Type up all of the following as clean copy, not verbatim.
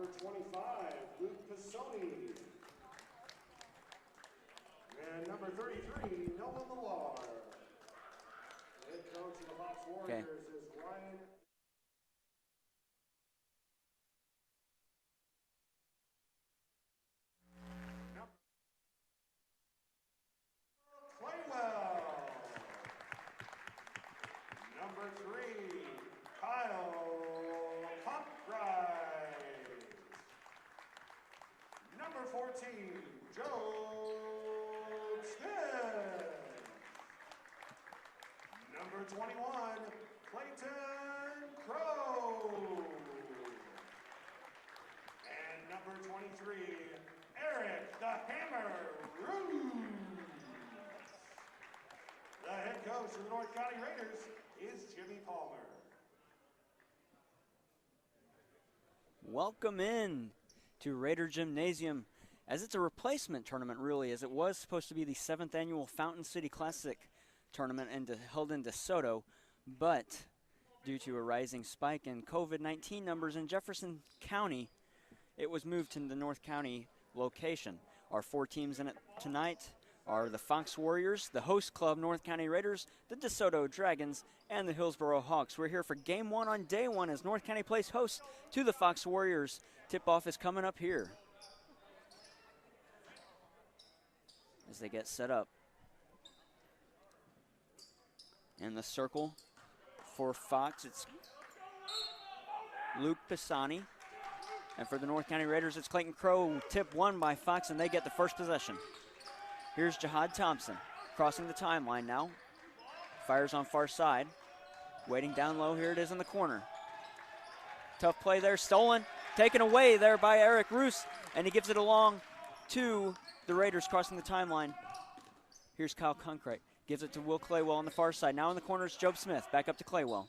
Number 25, Luke Pisoni. And number 33, Noah Millar. The head coach of the Fox Warriors is Ryan. Claywell. Number 3, Kyle Cockright. Number 14, Joe Smith. Number 21, Clayton Crow. And number 23, Eric the Hammer Roos. The head coach of the North County Raiders is Jimmy Palmer. Welcome in to Raider Gymnasium, as it's a replacement tournament really, as it was supposed to be the 7th annual Fountain City Classic tournament held in DeSoto, but due to a rising spike in COVID-19 numbers in Jefferson County, it was moved to the North County location. Our 4 teams in it tonight are the Fox Warriors, the host club North County Raiders, the DeSoto Dragons, and the Hillsboro Hawks. We're here for game 1 on day 1 as North County plays host to the Fox Warriors. Tip-off is coming up here as they get set up. In the circle for Fox, it's Luke Pisani. And for the North County Raiders, it's Clayton Crow. Tip won by Fox, and they get the first possession. Here's Jihad Thompson crossing the timeline now. Fires on far side. Waiting down low. Here it is in the corner. Tough play there. Stolen. Taken away there by Eric Roos. And he gives it along to the Raiders crossing the timeline. Here's Kyle Concrete. Gives it to Will Claywell on the far side. Now in the corner is Job Smith. Back up to Claywell.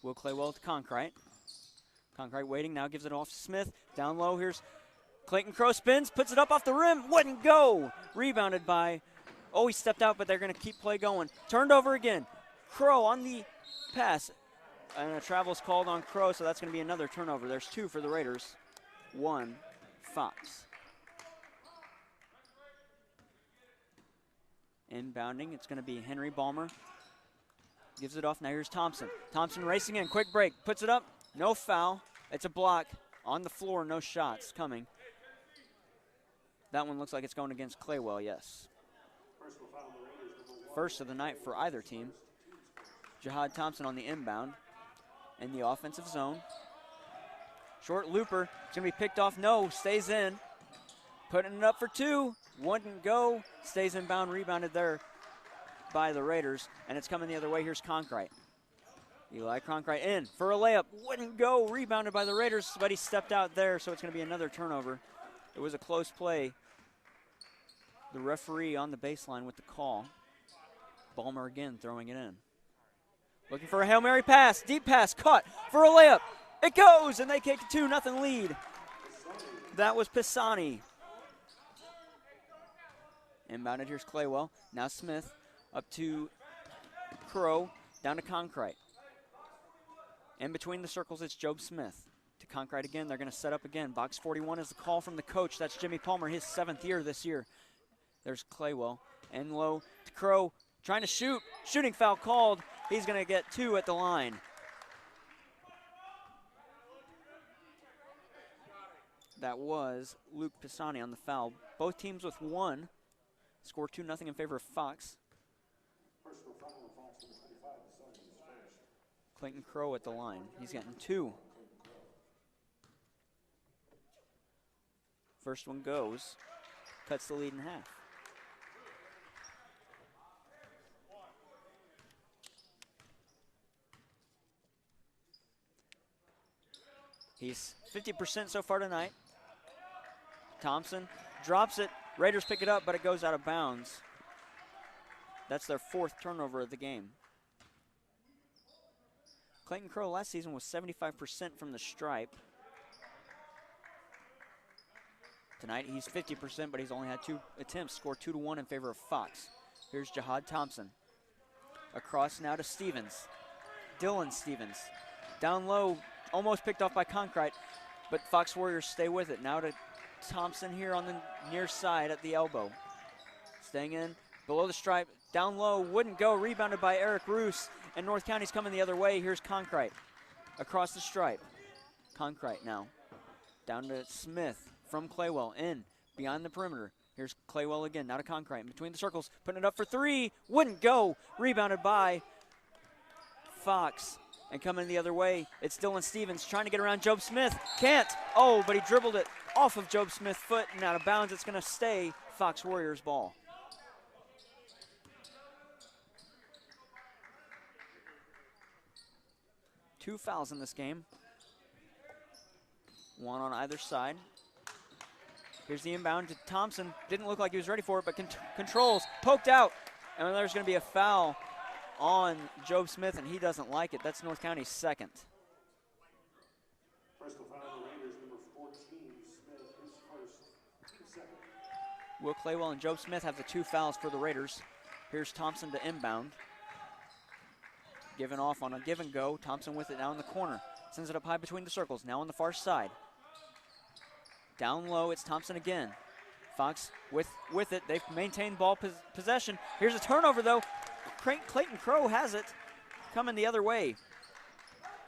Will Claywell to Concrete. Concrete waiting. Now gives it off to Smith. Down low. Here's Clayton Crow, spins, puts it up off the rim, wouldn't go. Rebounded by, he stepped out, but they're going to keep play going. Turned over again. Crow on the pass. And a travel's called on Crow, so that's going to be another turnover. There's 2 for the Raiders, 1 Fox. Inbounding, it's going to be Henry Balmer. Gives it off, now here's Thompson. Thompson racing in, quick break, puts it up, no foul. It's a block on the floor, no shots coming. That one looks like it's going against Claywell, yes. First of the night for either team. Jihad Thompson on the inbound in the offensive zone. Short looper, it's going to be picked off, no, stays in. Putting it up for 2, wouldn't go, stays inbound, rebounded there by the Raiders, and it's coming the other way. Here's Concrete. Eli Concrete in for a layup, wouldn't go, rebounded by the Raiders, but he stepped out there, so it's going to be another turnover. It was a close play. The referee on the baseline with the call. Balmer again throwing it in. Looking for a Hail Mary pass, deep pass, caught for a layup. It goes, and they take a 2-0 lead. That was Pisani. Inbounded, here's Claywell. Now Smith up to Crow, down to Concrete. In between the circles, it's Job Smith. To Concrete again, they're going to set up again. Box 41 is the call from the coach. That's Jimmy Palmer, his 7th year this year. There's Claywell. And low to Crow, trying to shoot. Shooting foul called. He's going to get 2 at the line. That was Luke Pisani on the foul. Both teams with 1. Score 2-0 in favor of Fox. Clayton Crow at the line. He's getting 2. First one goes. Cuts the lead in half. He's 50% so far tonight. Thompson drops it. Raiders pick it up, but it goes out of bounds. That's their 4th turnover of the game. Clayton Crow last season was 75% from the stripe. Tonight he's 50%, but he's only had 2 attempts. Score 2-1 in favor of Fox. Here's Jihad Thompson. Across now to Stevens. Dylan Stevens. Down low, almost picked off by Concrete. but Fox Warriors stay with it. Now to Thompson here on the near side at the elbow. Staying in, below the stripe, down low, wouldn't go, rebounded by Eric Roos, and North County's coming the other way. Here's Concrete across the stripe. Concrete now, down to Smith from Claywell, in, beyond the perimeter. Here's Claywell again, now to Concrete, between the circles, putting it up for three, wouldn't go, rebounded by Fox. And coming the other way, it's Dylan Stevens trying to get around Job Smith. Can't. Oh, but he dribbled it off of Job Smith's foot and out of bounds. It's going to stay Fox Warriors ball. Two fouls in this game. One on either side. Here's the inbound to Thompson. Didn't look like he was ready for it, but controls. Poked out. And there's going to be a foul on Job Smith, and he doesn't like it. That's North County's second. Personal foul on the Raiders, number 14, Smith, his first, second. Will Claywell and Job Smith have the two fouls for the Raiders. Here's Thompson to inbound. Given off on a give and go. Thompson with it now in the corner. Sends it up high between the circles, now on the far side. Down low, it's Thompson again. Fox with it. They've maintained ball possession. Here's a turnover, though. Clayton Crow has it, coming the other way.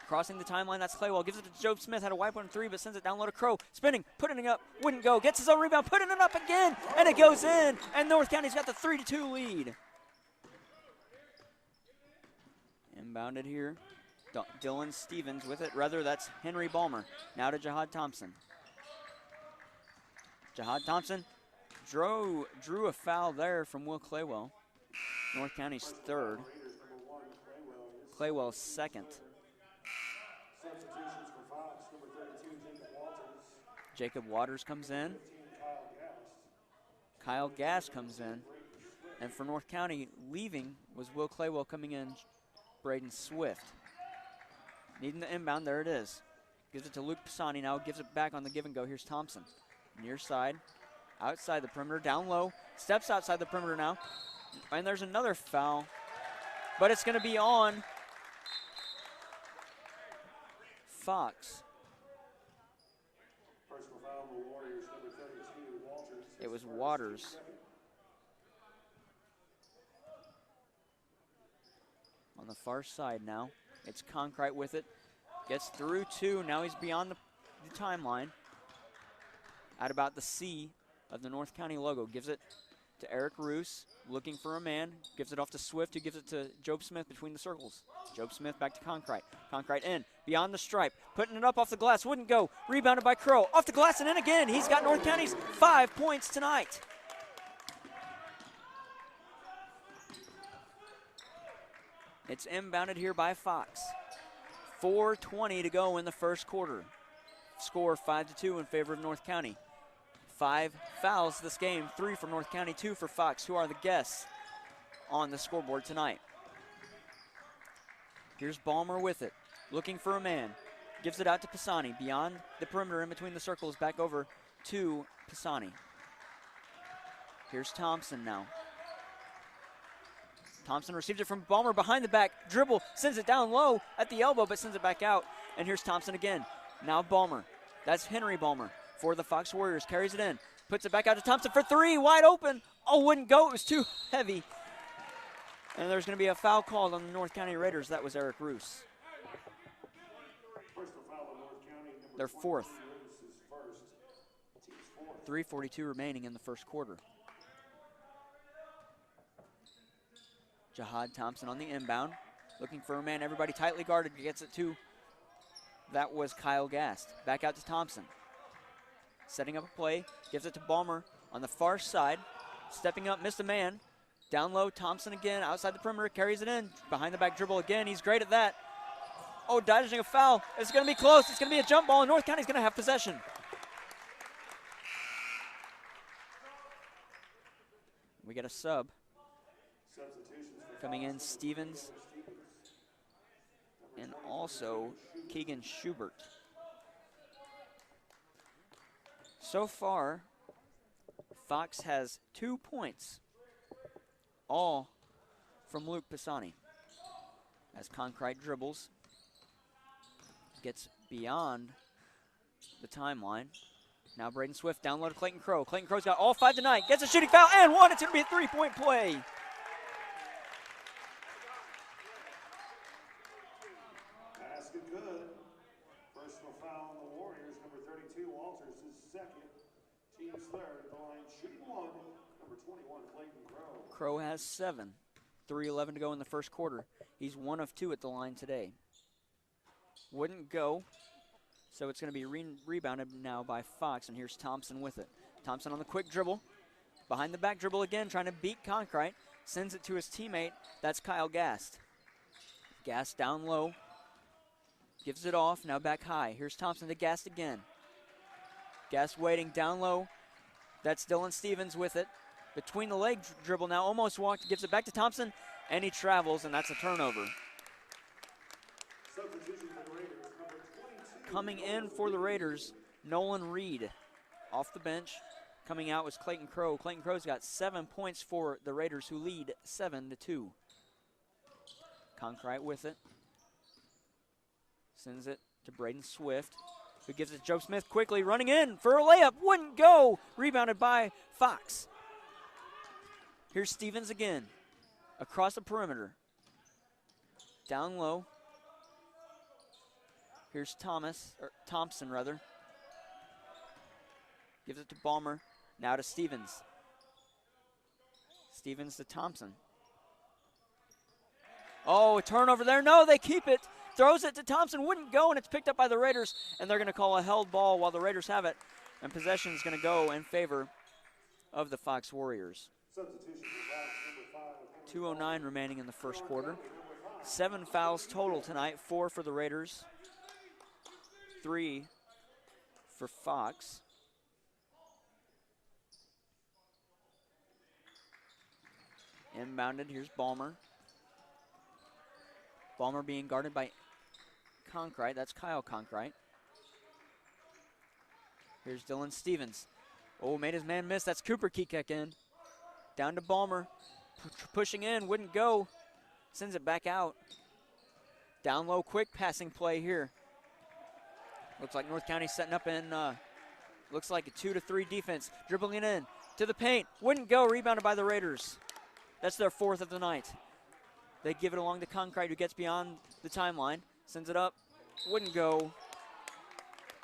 Crossing the timeline, that's Claywell. Gives it to Job Smith, had a wipe on three, but sends it down low to Crow. Spinning, putting it up, wouldn't go. Gets his own rebound, putting it up again, and it goes in. And North County's got the 3-2 lead. Inbounded here. Dylan Stevens with it. Rather, that's Henry Ballmer. Now to Jihad Thompson. Jihad Thompson drew a foul there from Will Claywell. North County's third. Claywell's second. Substitutions for Fox, number 32, Jacob Waters comes in. Kyle Gass comes in. And for North County, leaving was Will Claywell, coming in Braden Swift. Needing the inbound, there it is. Gives it to Luke Pisani now, gives it back on the give and go. Here's Thompson. Near side, outside the perimeter, down low, steps outside the perimeter now. And there's another foul, but it's going to be on Fox. Personal foul on the Warriors, number 32, Walters. It was Waters. On the far side now, it's Concrete with it. Gets through two, now he's beyond the timeline. At about the C of the North County logo, gives it to Eric Roos, looking for a man, gives it off to Swift, who gives it to Job Smith between the circles. Job Smith back to Concrete. Concrete in, beyond the stripe, putting it up off the glass, wouldn't go. Rebounded by Crow, off the glass and in again. He's got North County's 5 points tonight. It's inbounded here by Fox. 4:20 to go in the first quarter. Score 5-2 in favor of North County. 5 fouls this game, 3 for North County, 2 for Fox, who are the guests on the scoreboard tonight. Here's Ballmer with it, looking for a man. Gives it out to Pisani, beyond the perimeter in between the circles, back over to Pisani. Here's Thompson now. Thompson receives it from Ballmer behind the back, dribble, sends it down low at the elbow, but sends it back out. And here's Thompson again. Now Ballmer. That's Henry Ballmer for the Fox Warriors. Carries it in. Puts it back out to Thompson for three. Wide open. Oh, wouldn't go. It was too heavy. And there's going to be a foul called on the North County Raiders. That was Eric Roos. Their fourth. 3:42 remaining in the first quarter. Jihad Thompson on the inbound. Looking for a man. Everybody tightly guarded. Gets it to. That was Kyle Gast. Back out to Thompson. Setting up a play. Gives it to Ballmer on the far side. Stepping up. Missed a man. Down low. Thompson again. Outside the perimeter. Carries it in. Behind the back dribble again. He's great at that. Oh, dodging a foul. It's going to be close. It's going to be a jump ball. And North County's going to have possession. We get a sub. Coming in, Stevens. And also Keegan Schubert. So far, Fox has 2 points, all from Luke Pisani. As Concrete dribbles, gets beyond the timeline. Now Braden Swift down low to Clayton Crow. Clayton Crow's got all 5 tonight. Gets a shooting foul and one. It's going to be a 3-point play. Basket good. Personal foul on the Warriors. Number 32, Walters, his second. Team's third. The line shooting one. Number 21, Clayton Crow. Crow has 7. 3:11 to go in the first quarter. He's 1 of 2 at the line today. Wouldn't go. So it's going to be rebounded now by Fox, and here's Thompson with it. Thompson on the quick dribble. Behind the back dribble again, trying to beat Conkrite. Sends it to his teammate. That's Kyle Gast. Gast down low. Gives it off, now back high. Here's Thompson to Gast again. Gast waiting down low. That's Dylan Stevens with it. Between the leg dribble now, almost walked, gives it back to Thompson, and he travels, and that's a turnover. Substitution for the Raiders, number 22. Coming in for the Raiders, Nolan Reed. Off the bench, coming out was Clayton Crow. Clayton Crow's got 7 points for the Raiders, who lead 7-2. Conkrite with it. Sends it to Braden Swift, who gives it to Joe Smith quickly, running in for a layup. Wouldn't go. Rebounded by Fox. Here's Stevens again. Across the perimeter. Down low. Here's Thompson rather. Gives it to Balmer. Now to Stevens. Stevens to Thompson. Oh, a turnover there. No, they keep it. Throws it to Thompson. Wouldn't go, and it's picked up by the Raiders. And they're going to call a held ball while the Raiders have it. And possession is going to go in favor of the Fox Warriors. Substitution for Fox, number 5. 2:09 remaining in the first quarter. 7 fouls total tonight. 4 for the Raiders. 3 for Fox. Inbounded. Here's Balmer. Balmer being guarded by Conkrite. That's Kyle Conkrite. Here's Dylan Stevens. Oh, made his man miss. That's Cooper Kekek in. Down to Balmer. Pushing in. Wouldn't go. Sends it back out. Down low, quick passing play here. Looks like North County setting up in, looks like a 2-3 defense. Dribbling in to the paint. Wouldn't go. Rebounded by the Raiders. That's their 4th of the night. They give it along to Conkrite, who gets beyond the timeline. Sends it up. Wouldn't go.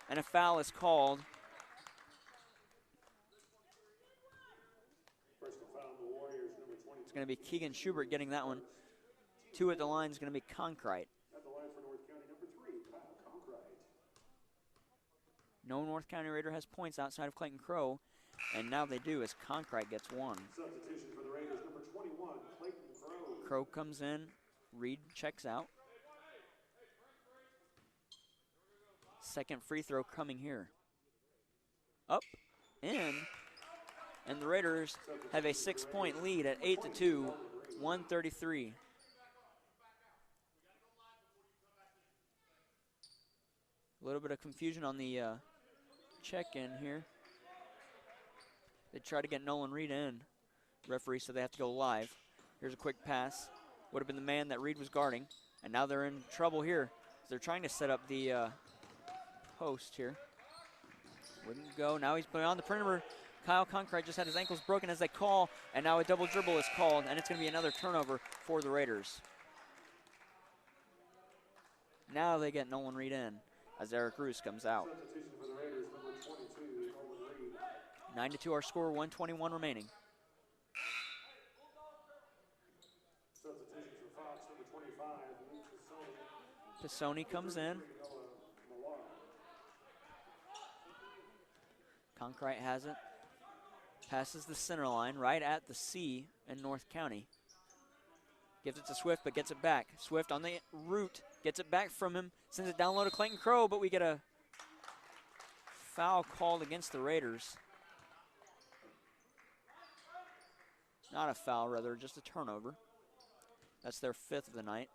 And a foul is called. Personal foul on the Warriors, number 22. It's going to be Keegan Schubert getting that one. 2 at the line is going to be Conkrite. At the line for North County, number 3, Kyle Conkrite. No North County Raider has points outside of Clayton Crow, and now they do as Conkrite gets 1. Substitution for the Raiders, number 21, Clayton Crow. Crow comes in. Reed checks out. Second free throw coming here. Up, in, and the Raiders have a 6-point lead at 8-2, 133. A little bit of confusion on the check-in here. They try to get Nolan Reed in. Referee said they have to go live. Here's a quick pass. Would have been the man that Reed was guarding. And now they're in trouble here. They're trying to set up the post here. Wouldn't go. Now he's beyond the perimeter. Kyle Conkrite just had his ankles broken as they call. And now a double dribble is called. And it's going to be another turnover for the Raiders. Now they get Nolan Reed in as Eric Roos comes out. Substitution for the Raiders, number 22, Nolan Reed. 9-2 our score, 1:21 remaining. Substitution for Fox, number 25, Luke Pisoni comes in. Conkrite has it. Passes the center line right at the C in North County. Gives it to Swift, but gets it back. Swift on the route, gets it back from him, sends it down low to Clayton Crow, but we get a foul called against the Raiders. Not a foul, rather, just a turnover. That's their 5th of the night.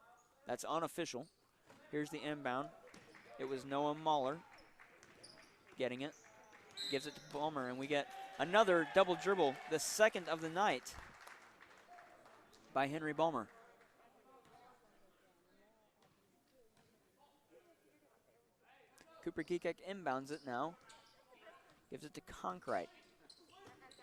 That's unofficial. Here's the inbound. It was Noah Marler getting it. Gives it to Balmer, and we get another double dribble, the 2nd of the night by Henry Balmer. Cooper Kekek inbounds it now. Gives it to Conkright.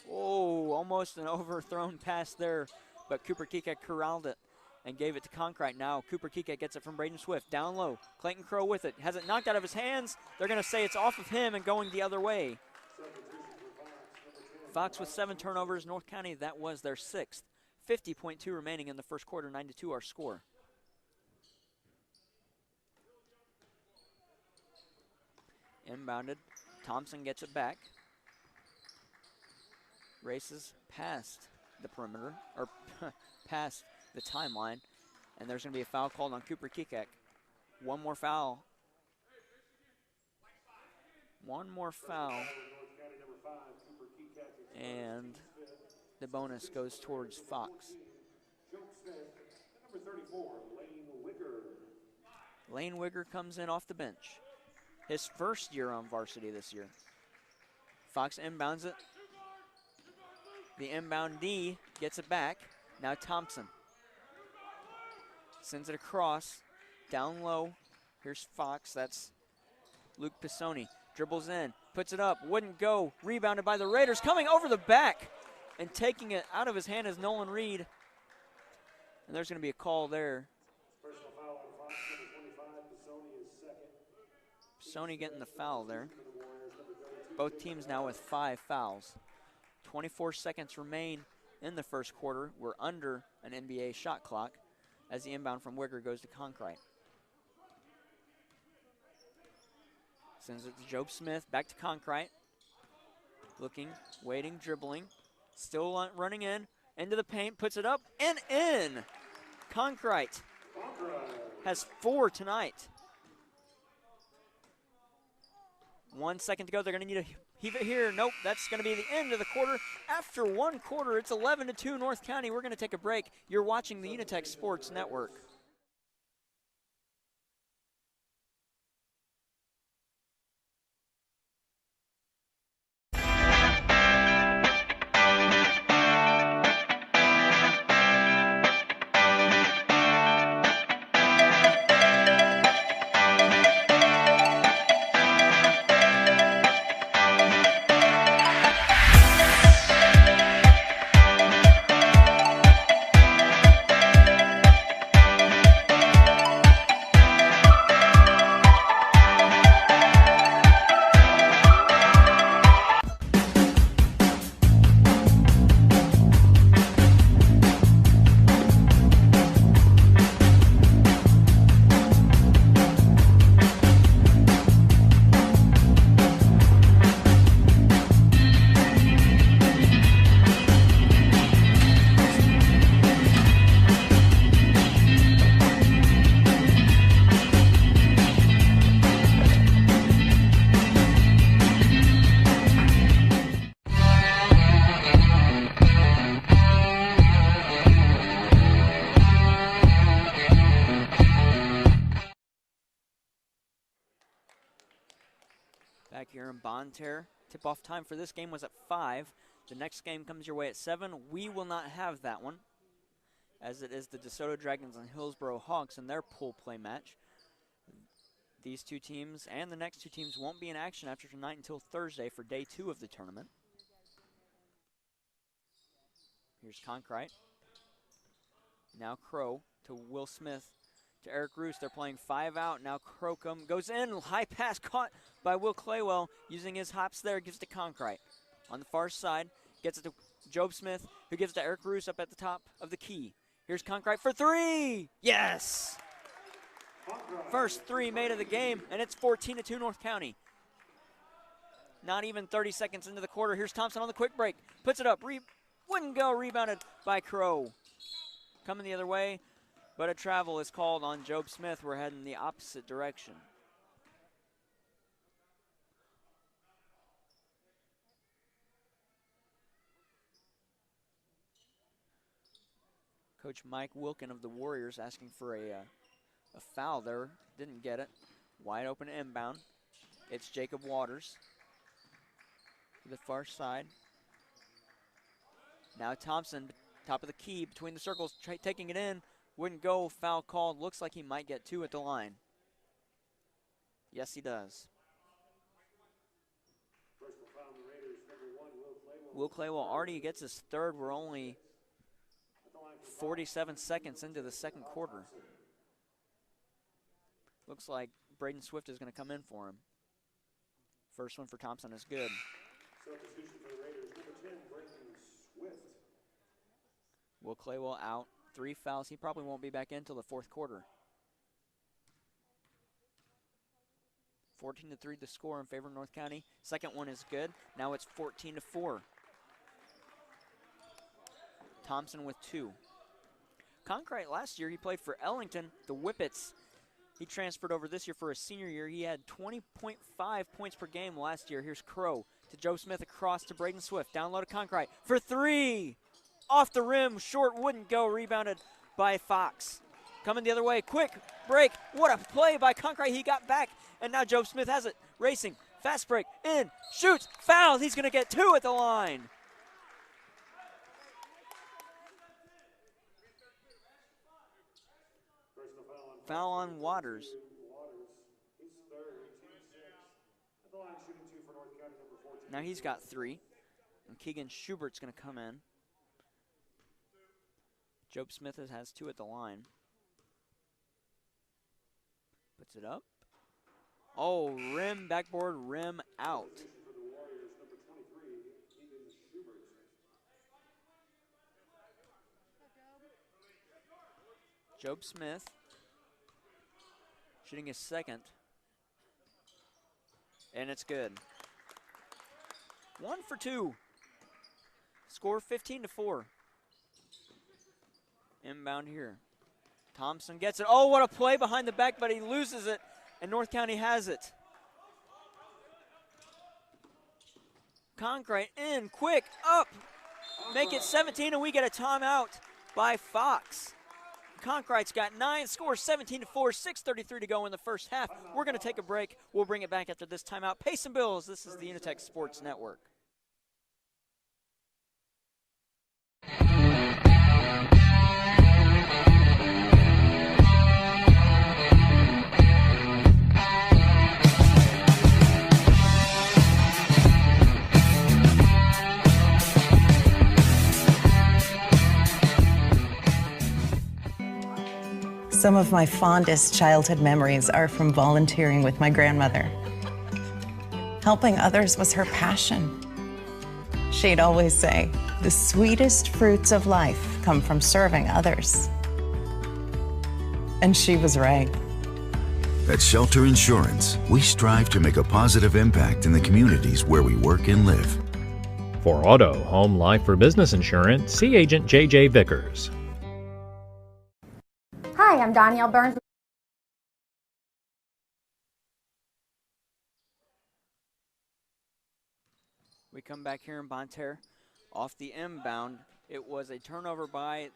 Oh, almost an overthrown pass there, but Cooper Kekek corralled it and gave it to Conkright. Now Cooper Kekek gets it from Braden Swift. Down low, Clayton Crow with it. Has it knocked out of his hands. They're going to say it's off of him and going the other way. Fox with 7 turnovers. North County, that was their 6th. 50.2 remaining in the first quarter, 9-2 our score. Inbounded. Thompson gets it back. Races past the perimeter, or past the timeline, and there's going to be a foul called on Cooper Kekek. One more foul. One more foul. And the bonus goes towards Fox. Lane Wigger comes in off the bench. His first year on varsity this year. Fox inbounds it. The inboundee gets it back. Now Thompson sends it across, down low. Here's Fox. That's Luke Pisoni. Dribbles in, puts it up, wouldn't go. Rebounded by the Raiders. Coming over the back and taking it out of his hand is Nolan Reed. And there's going to be a call there. Personal foul on Fox, number 25. Pisoni is second. Pisoni getting the foul there. Both teams now with 5 fouls. 24 seconds remain in the first quarter. We're under an NBA shot clock as the inbound from Wigger goes to Conkright. Sends it to Job Smith, back to Conkright. Looking, waiting, dribbling. Still running in, into the paint, puts it up, and in! Conkright has 4 tonight. 1 second to go. They're going to need to heave it here. Nope, that's going to be the end of the quarter. After 1 quarter, it's 11-2 North County. We're going to take a break. You're watching the UniTec Sports Network. Back here in Bonne Terre. Tip-off time for this game was at 5. The next game comes your way at 7. We will not have that one, as it is the DeSoto Dragons and Hillsboro Hawks in their pool play match. These 2 teams and the next 2 teams won't be in action after tonight until Thursday for day 2 of the tournament. Here's Conkright. Now Crow to Will Smith. To Eric Roos, they're playing 5 out. Now Crocum goes in, high pass caught by Will Claywell, using his hops there, gives it to Conkright. On the far side, gets it to Job Smith, who gives it to Eric Roos up at the top of the key. Here's Conkright for 3! Yes! First 3 made of the game, and it's 14-2 North County. Not even 30 seconds into the quarter. Here's Thompson on the quick break. Puts it up, wouldn't go, rebounded by Crow. Coming the other way. But a travel is called on Job Smith. We're heading the opposite direction. Coach Mike Wilkin of the Warriors asking for a foul there. Didn't get it. Wide open inbound. It's Jacob Waters to the far side. Now Thompson, top of the key, between the circles, taking it in. Wouldn't go, foul called. Looks like he might get 2 at the line. Yes, he does. Will Claywell already gets his third. We're only 47 seconds into the second quarter. Looks like Braden Swift is going to come in for him. First one for Thompson is good. Substitution for the Raiders, number 10, Braden Swift. Will Claywell out. 3 fouls. He probably won't be back in until the fourth quarter. 14-3 the score in favor of North County. Second one is good. Now it's 14-4. Thompson with 2. Conkright last year, he played for Ellington, the Whippets. He transferred over this year for his senior year. He had 20.5 points per game last year. Here's Crow to Joe Smith across to Braden Swift. Down low to Conkright for 3. Off the rim, short, wouldn't go. Rebounded by Fox. Coming the other way, quick break. What a play by Conkright. He got back, and now Joe Smith has it. Racing, fast break, in, shoots, fouls. He's going to get 2 at the line. Foul on Waters. He's third, team 6. At the line, shooting 2 for North County, number 14. Now he's got 3. And Keegan Schubert's going to come in. Job Smith has 2 at the line. Puts it up. Oh, rim, backboard, rim out. For the Warriors, number 23, Keegan Schubert. Job Smith shooting his second. And it's good. 1 for 2. Score 15-4. Inbound here. Thompson gets it. Oh, what a play behind the back, but he loses it, and North County has it. Conkright in, quick, up. Make it 17, and we get a timeout by Fox. Conkright's got 9, scores 17-4, 6:33 to go in the first half. We're going to take a break. We'll bring it back after this timeout. Pace and Bills, this is the UniTec Sports Network. Some of my fondest childhood memories are from volunteering with my grandmother. Helping others was her passion. She'd always say, the sweetest fruits of life come from serving others. And she was right. At Shelter Insurance, we strive to make a positive impact in the communities where we work and live. For auto, home, life, or business insurance, see Agent J.J. Vickers. Hi, I'm Danielle Burns. We come back here in Bonne Terre. Off the inbound, it was a turnover by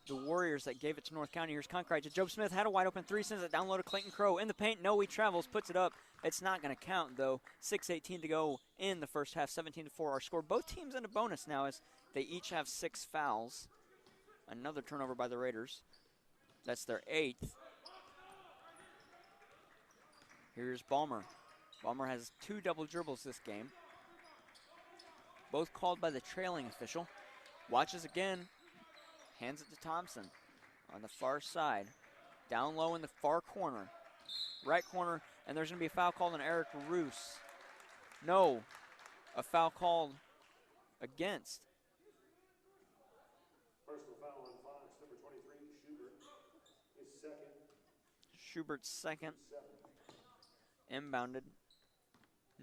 the Warriors that gave it to North County. Here's Conkright to Joe Smith. Had a wide open 3, sends it down low to Clayton Crow. In the paint, no, he travels, puts it up. It's not going to count, though. 6:18 to go in the first half, 17-4 our score. Both teams in a bonus now as they each have 6 fouls. Another turnover by the Raiders. That's their 8th. Here's Balmer. Balmer has 2 double dribbles this game. Both called by the trailing official. Watches again. Hands it to Thompson on the far side. Down low in the far corner. Right corner, and there's going to be a foul called on Eric Roos. No, a foul called against. Personal foul on Fox, number 23, Schubert. His second. Schubert's second. Inbounded.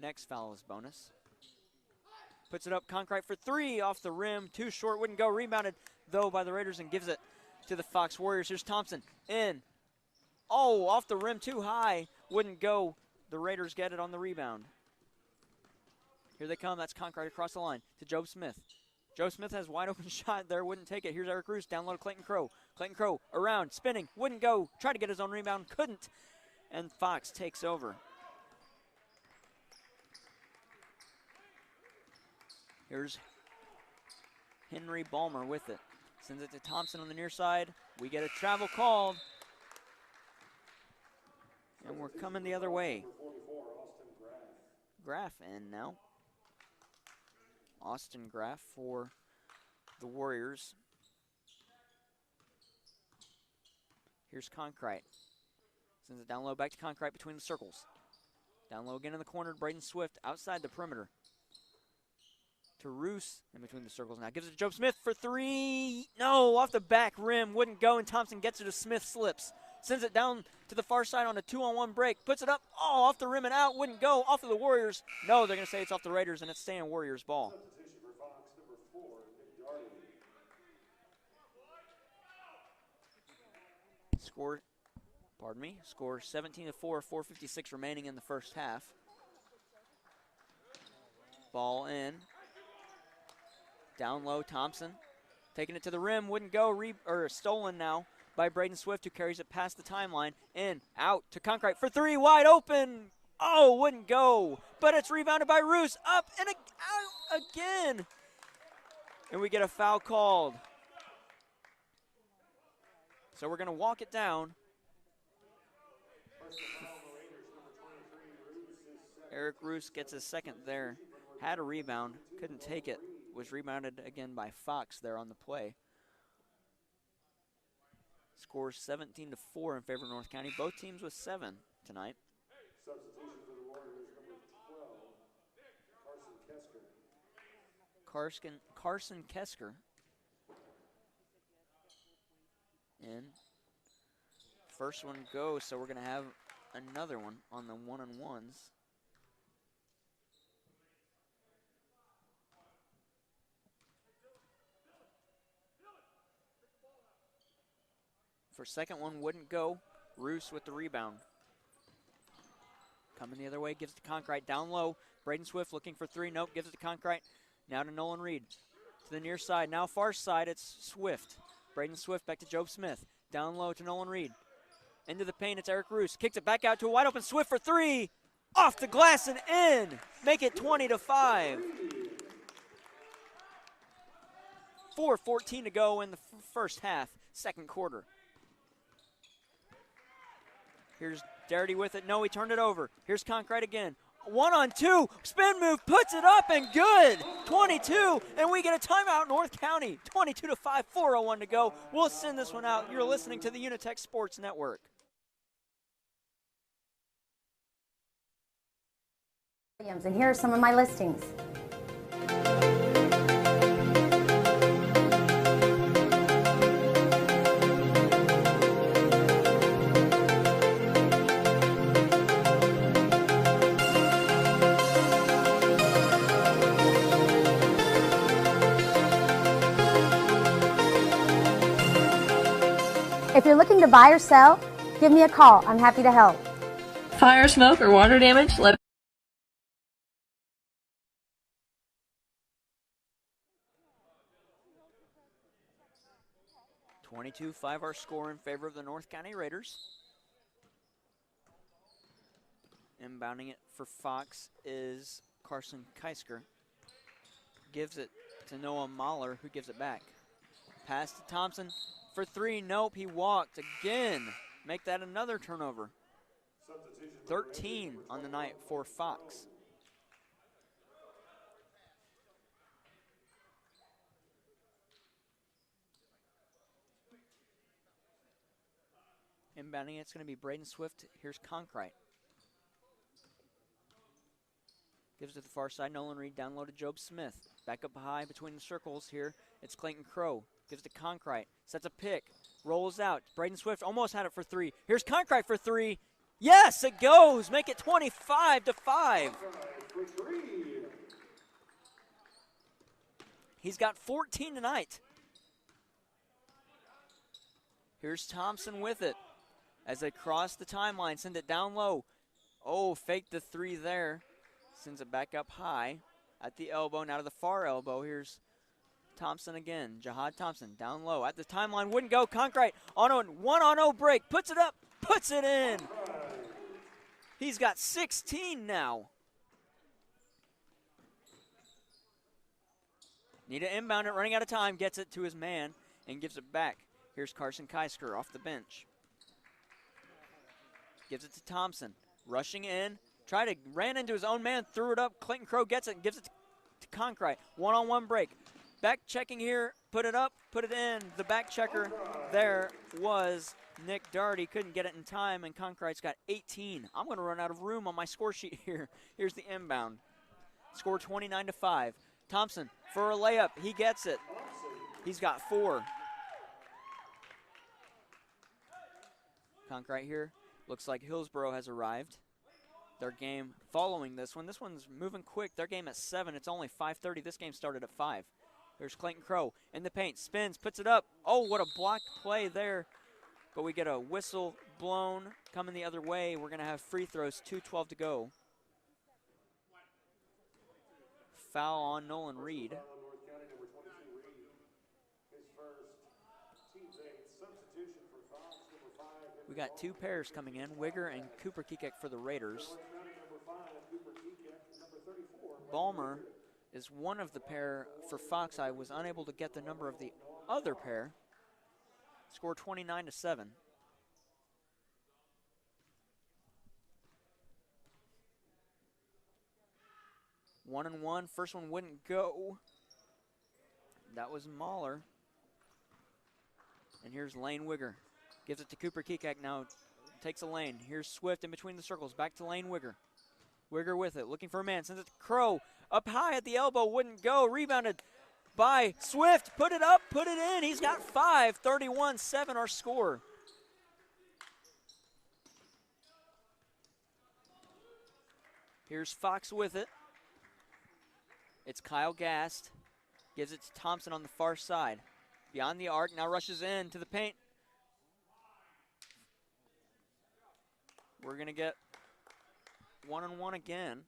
Next foul is bonus. Puts it up, Conkright for 3 off the rim. 2 short, wouldn't go. Rebounded, though, by the Raiders and gives it to the Fox Warriors. Here's Thompson in. Oh, off the rim, too high. Wouldn't go. The Raiders get it on the rebound. Here they come. That's Conkright across the line to Joe Smith. Joe Smith has wide open shot there, wouldn't take it. Here's Eric Roos, down low to Clayton Crow. Clayton Crow around, spinning, wouldn't go. Tried to get his own rebound, couldn't. And Fox takes over. Here's Henry Balmer with it. Sends it to Thompson on the near side. We get a travel called. And we're coming the other way. Graff in now. Austin Graff for the Warriors. Here's Concrete. Sends it down low, back to Concrete between the circles. Down low again in the corner, Braden Swift outside the perimeter. To Roos in between the circles now. Gives it to Job Smith for three. No, off the back rim. Wouldn't go, and Thompson gets it to Smith, slips. Sends it down to the far side on a 2-on-1 break. Puts it up. Oh, off the rim and out. Wouldn't go. Off of the Warriors. No, they're going to say it's off the Raiders, and it's staying Warriors ball. Score 17-4, 4:56 remaining in the first half. Ball in. Down low, Thompson. Taking it to the rim, wouldn't go, stolen now by Braden Swift, who carries it past the timeline. In, out to Concrete for three, wide open. Oh, wouldn't go, but it's rebounded by Roos. Up and out again. And we get a foul called. So we're going to walk it down. Eric Roos gets his second there. Had a rebound, couldn't take it. Was rebounded again by Fox there on the play. Scores 17-4 in favor of North County. Both teams with 7 tonight. Substitution for the Warriors, number 12, Carson Kesker. In. First one goes, so we're going to have another one on the one-on-ones. For second one, wouldn't go. Roos with the rebound. Coming the other way, gives it to Concrete. Down low, Braden Swift looking for three. Nope, gives it to Concrete. Now to Nolan Reed. To the near side. Now far side, it's Swift. Braden Swift back to Job Smith. Down low to Nolan Reed. Into the paint, it's Eric Roos. Kicks it back out to a wide open Swift for three. Off the glass and in. Make it 20-5. 4:14 to go in the first half, second quarter. Here's Darity with it. No, he turned it over. Here's Concrete again. 1-on-2. Spin move. Puts it up and good. 22. And we get a timeout, North County. 22-5. 4:01 to go. We'll send this one out. You're listening to the UniTec Sports Network. And here are some of my listings. If you're looking to buy or sell, give me a call. I'm happy to help. Fire, smoke, or water damage? 22-5 our score in favor of the North County Raiders. Inbounding it for Fox is Carson Keisker. Gives it to Noah Marler, who gives it back. Pass to Thompson for three. Nope, he walked again. Make that another turnover. 13 on the night for Fox. Inbounding it's going to be Braden Swift. Here's Concrete. Gives it to the far side. Nolan Reed down low to Job Smith. Back up high between the circles here. It's Clayton Crow. Gives it to Concrete. Sets a pick. Rolls out. Braden Swift almost had it for three. Here's Concrete for three. Yes, it goes. Make it 25-5. He's got 14 tonight. Here's Thompson with it. As they cross the timeline, send it down low. Oh, fake the three there. Sends it back up high at the elbow. Now to the far elbow. Here's Thompson again. Jihad Thompson down low at the timeline. Wouldn't go. Concrete on a 1-on-0 break. Puts it up. Puts it in. He's got 16 now. Need to inbound it. Running out of time. Gets it to his man and gives it back. Here's Carson Keisker off the bench. Gives it to Thompson. Rushing in. Ran into his own man. Threw it up. Clayton Crow gets it and gives it to to Conkright. One-on-one break. Back checking here, put it up, put it in. The back checker there was Nick Darty. Couldn't get it in time, and Conkright's got 18. I'm going to run out of room on my score sheet here. Here's the inbound. Score 29-5. Thompson for a layup. He gets it. He's got 4. Conkright here. Looks like Hillsboro has arrived. Their game following this one. This one's moving quick. Their game at 7. It's only 5:30. This game started at 5. There's Clayton Crow in the paint. Spins, puts it up. Oh, what a block play there. But we get a whistle blown coming the other way. We're going to have free throws, 2:12 to go. Foul on Nolan Reed. We got 2 pairs coming in, Wigger and Cooper Kekek for the Raiders. Balmer is one of the pair for Fox. I was unable to get the number of the other pair. Score 29-7. One and one. First one wouldn't go. That was Marler. And here's Lane Wigger. Gives it to Cooper Kekak now. Takes a lane. Here's Swift in between the circles. Back to Lane Wigger. Wigger with it. Looking for a man. Sends it to Crow. Up high at the elbow. Wouldn't go. Rebounded by Swift. Put it up. Put it in. He's got 5. 31-7 our score. Here's Fox with it. It's Kyle Gast. Gives it to Thompson on the far side. Beyond the arc. Now rushes in to the paint. We're going to get 1-on-1 again.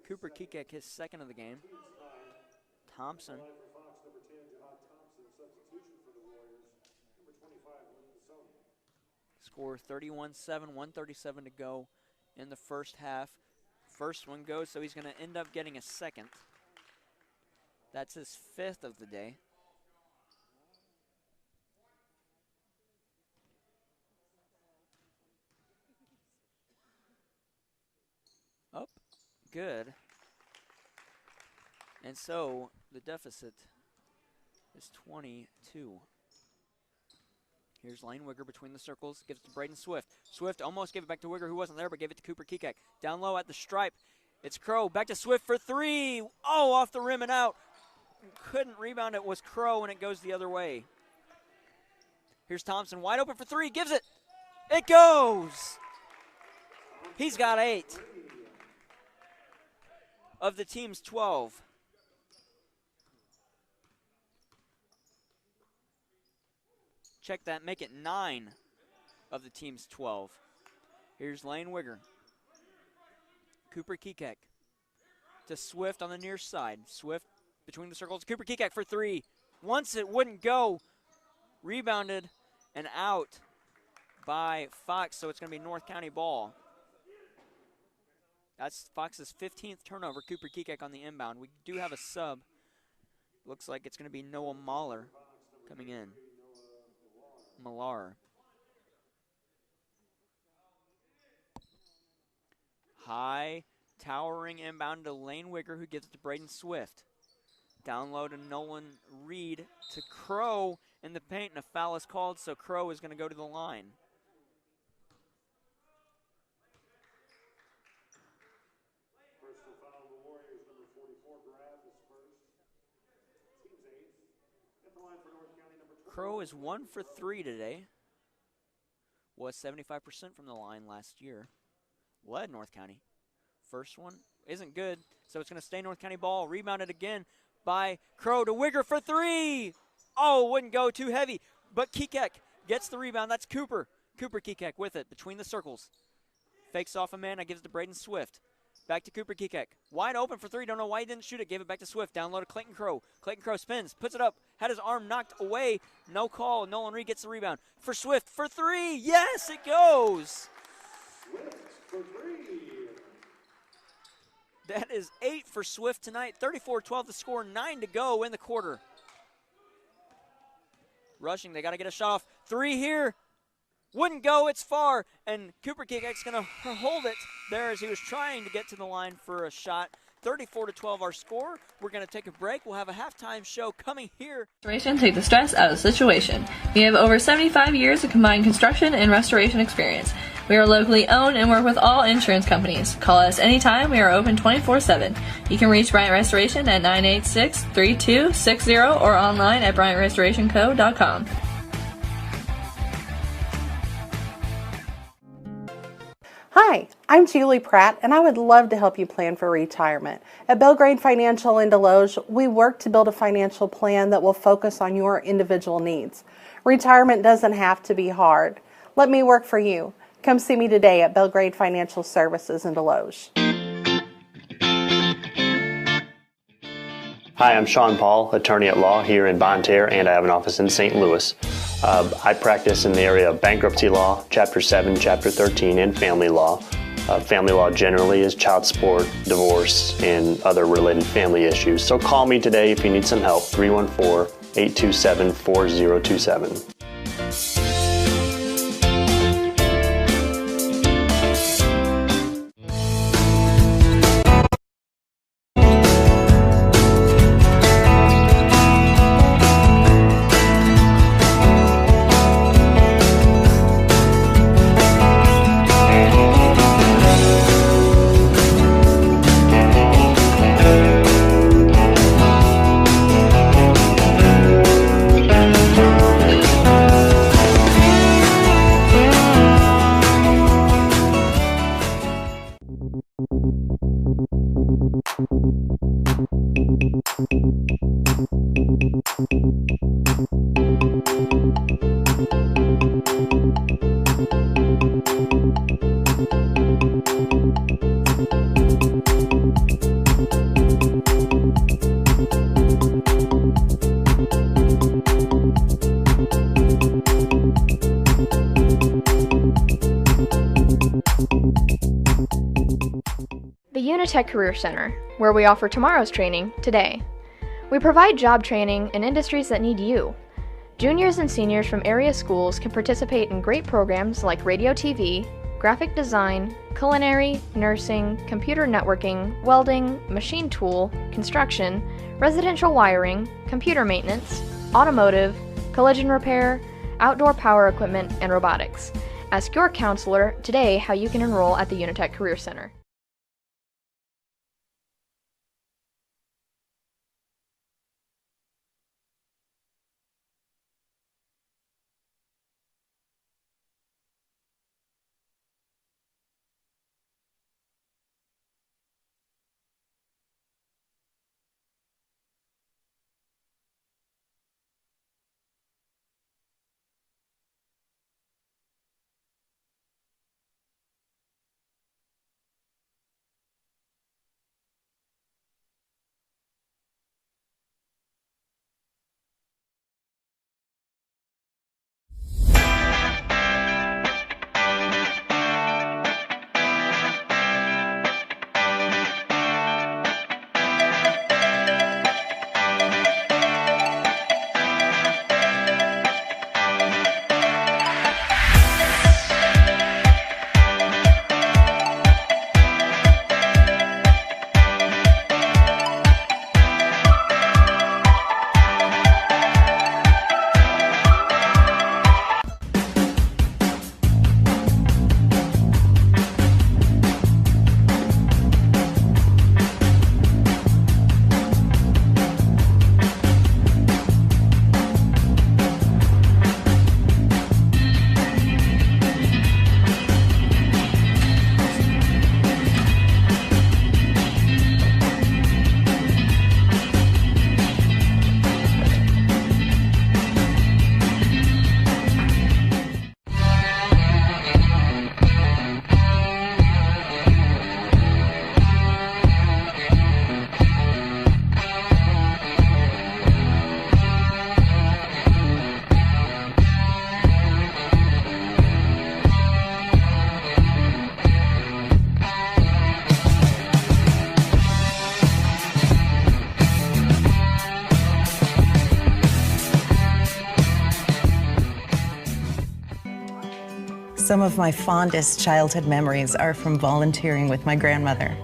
Cooper Kekek, his second of the game. Thompson. Score 31-7, 1:37 to go in the first half. First one goes, so he's going to end up getting a second. That's his 5th of the day. Up, good. And so the deficit is 22. Here's Lane Wigger between the circles, gives it to Braden Swift. Swift almost gave it back to Wigger, who wasn't there, but gave it to Cooper Kekak. Down low at the stripe. It's Crow, back to Swift for 3. Oh, off the rim and out. Couldn't rebound it, was Crow, and it goes the other way. Here's Thompson, wide open for 3, gives it. It goes. He's got 8. Of the team's 12. Check that, make it 9 of the team's 12. Here's Lane Wigger. Cooper Kekek to Swift on the near side. Swift between the circles. Cooper Kekek for 3. Once it wouldn't go. Rebounded and out by Fox, so it's going to be North County ball. That's Fox's 15th turnover. Cooper Kekek on the inbound. We do have a sub. Looks like it's going to be Noah Mahler coming in. Millar. High, towering inbound to Lane Wigger, who gives it to Braden Swift. Down low to Nolan Reed to Crow in the paint, and a foul is called, so Crow is going to go to the line. Crow is 1 for 3 today. Was 75% from the line last year. Led North County. First one isn't good, so it's going to stay North County ball. Rebounded again by Crow to Wigger for 3. Oh, wouldn't go, too heavy. But Kekek gets the rebound. That's Cooper. Cooper Kekek with it between the circles. Fakes off a man. I gives it to Braden Swift. Back to Cooper Kekek. Wide open for 3. Don't know why he didn't shoot it. Gave it back to Swift. Down low to Clayton Crow. Clayton Crow spins. Puts it up. Had his arm knocked away. No call. Nolan Reed gets the rebound. For Swift for 3. Yes, it goes. Swift for 3. That is 8 for Swift tonight. 34-12 the score. 9 to go in the quarter. Rushing. They got to get a shot off. 3 here. Wouldn't go, it's far, and Cooper Kikek's going to hold it there as he was trying to get to the line for a shot. 34-12 our score. We're going to take a break. We'll have a halftime show coming here. Restoration take the stress out of the situation. We have over 75 years of combined construction and restoration experience. We are locally owned and work with all insurance companies. Call us anytime. We are open 24/7. You can reach Bryant Restoration at 986-3260 or online at bryantrestorationco.com. Hi, I'm Julie Pratt, and I would love to help you plan for retirement. At Belgrade Financial in Deloge, we work to build a financial plan that will focus on your individual needs. Retirement doesn't have to be hard. Let me work for you. Come see me today at Belgrade Financial Services in Deloge. Hi, I'm Sean Paul, attorney at law here in Bonne Terre, and I have an office in St. Louis. I practice in the area of bankruptcy law, Chapter 7, Chapter 13, and family law. Family law generally is child support, divorce, and other related family issues. So call me today if you need some help, 314-827-4027. The UniTec Career Center, where we offer tomorrow's training today. We provide job training in industries that need you. Juniors and seniors from area schools can participate in great programs like radio TV, graphic design, culinary, nursing, computer networking, welding, machine tool, construction, residential wiring, computer maintenance, automotive, collision repair, outdoor power equipment, and robotics. Ask your counselor today how you can enroll at the UniTec Career Center. Some of my fondest childhood memories are from volunteering with my grandmother.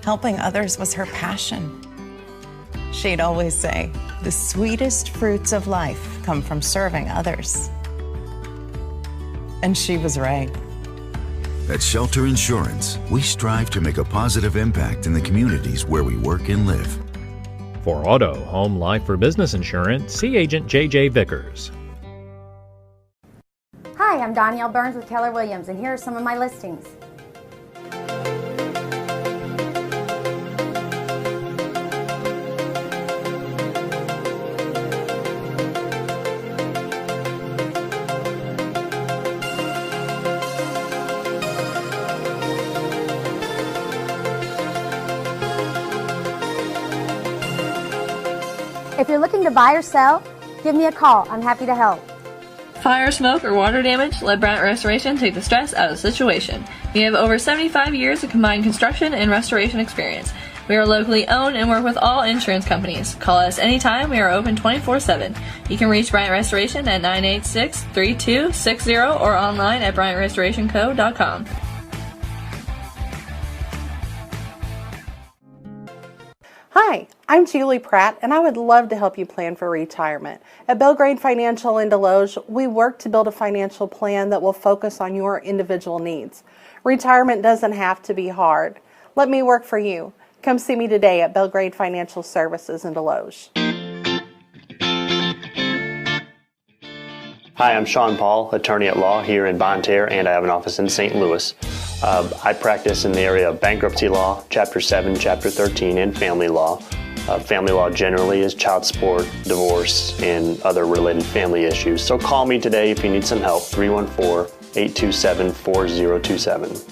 Helping others was her passion. She'd always say, "The sweetest fruits of life come from serving others." And she was right. At Shelter Insurance, we strive to make a positive impact in the communities where we work and live. For auto, home, life, or business insurance, see Agent J.J. Vickers. Hi, I'm Danielle Burns with Keller Williams, and here are some of my listings. If you're looking to buy or sell, give me a call. I'm happy to help. Fire, smoke, or water damage? Let Bryant Restoration take the stress out of the situation. We have over 75 years of combined construction and restoration experience. We are locally owned and work with all insurance companies. Call us anytime. We are open 24/7. You can reach Bryant Restoration at 986-3260 or online at bryantrestorationco.com. Hi, I'm Julie Pratt, and I would love to help you plan for retirement. At Belgrade Financial in Deloge, we work to build a financial plan that will focus on your individual needs. Retirement doesn't have to be hard. Let me work for you. Come see me today at Belgrade Financial Services in Deloge. Hi, I'm Sean Paul, attorney at law here in Bonne Terre, and I have an office in St. Louis. I practice in the area of bankruptcy law, Chapter 7, Chapter 13, and family law. Family law generally is child support, divorce, and other related family issues. So call me today if you need some help, 314-827-4027.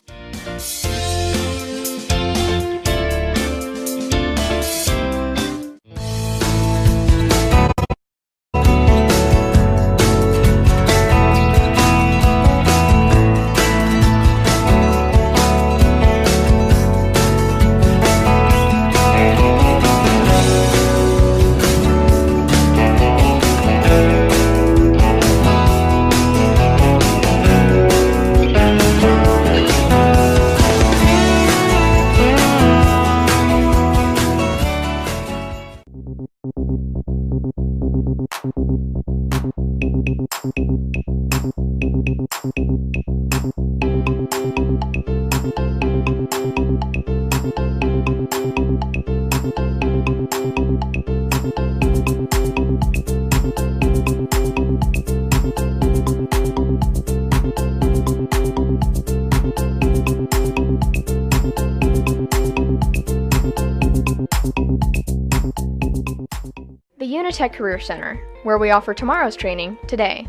The UniTec Career Center, where we offer tomorrow's training today.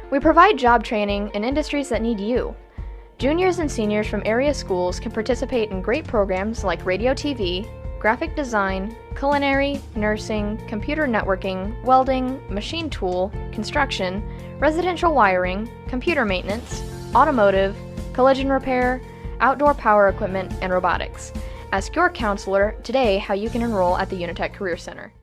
We provide job training in industries that need you. Juniors and seniors from area schools can participate in great programs like radio TV, graphic design, culinary, nursing, computer networking, welding, machine tool, construction, residential wiring, computer maintenance, automotive, collision repair, outdoor power equipment, and robotics. Ask your counselor today how you can enroll at the UniTec Career Center.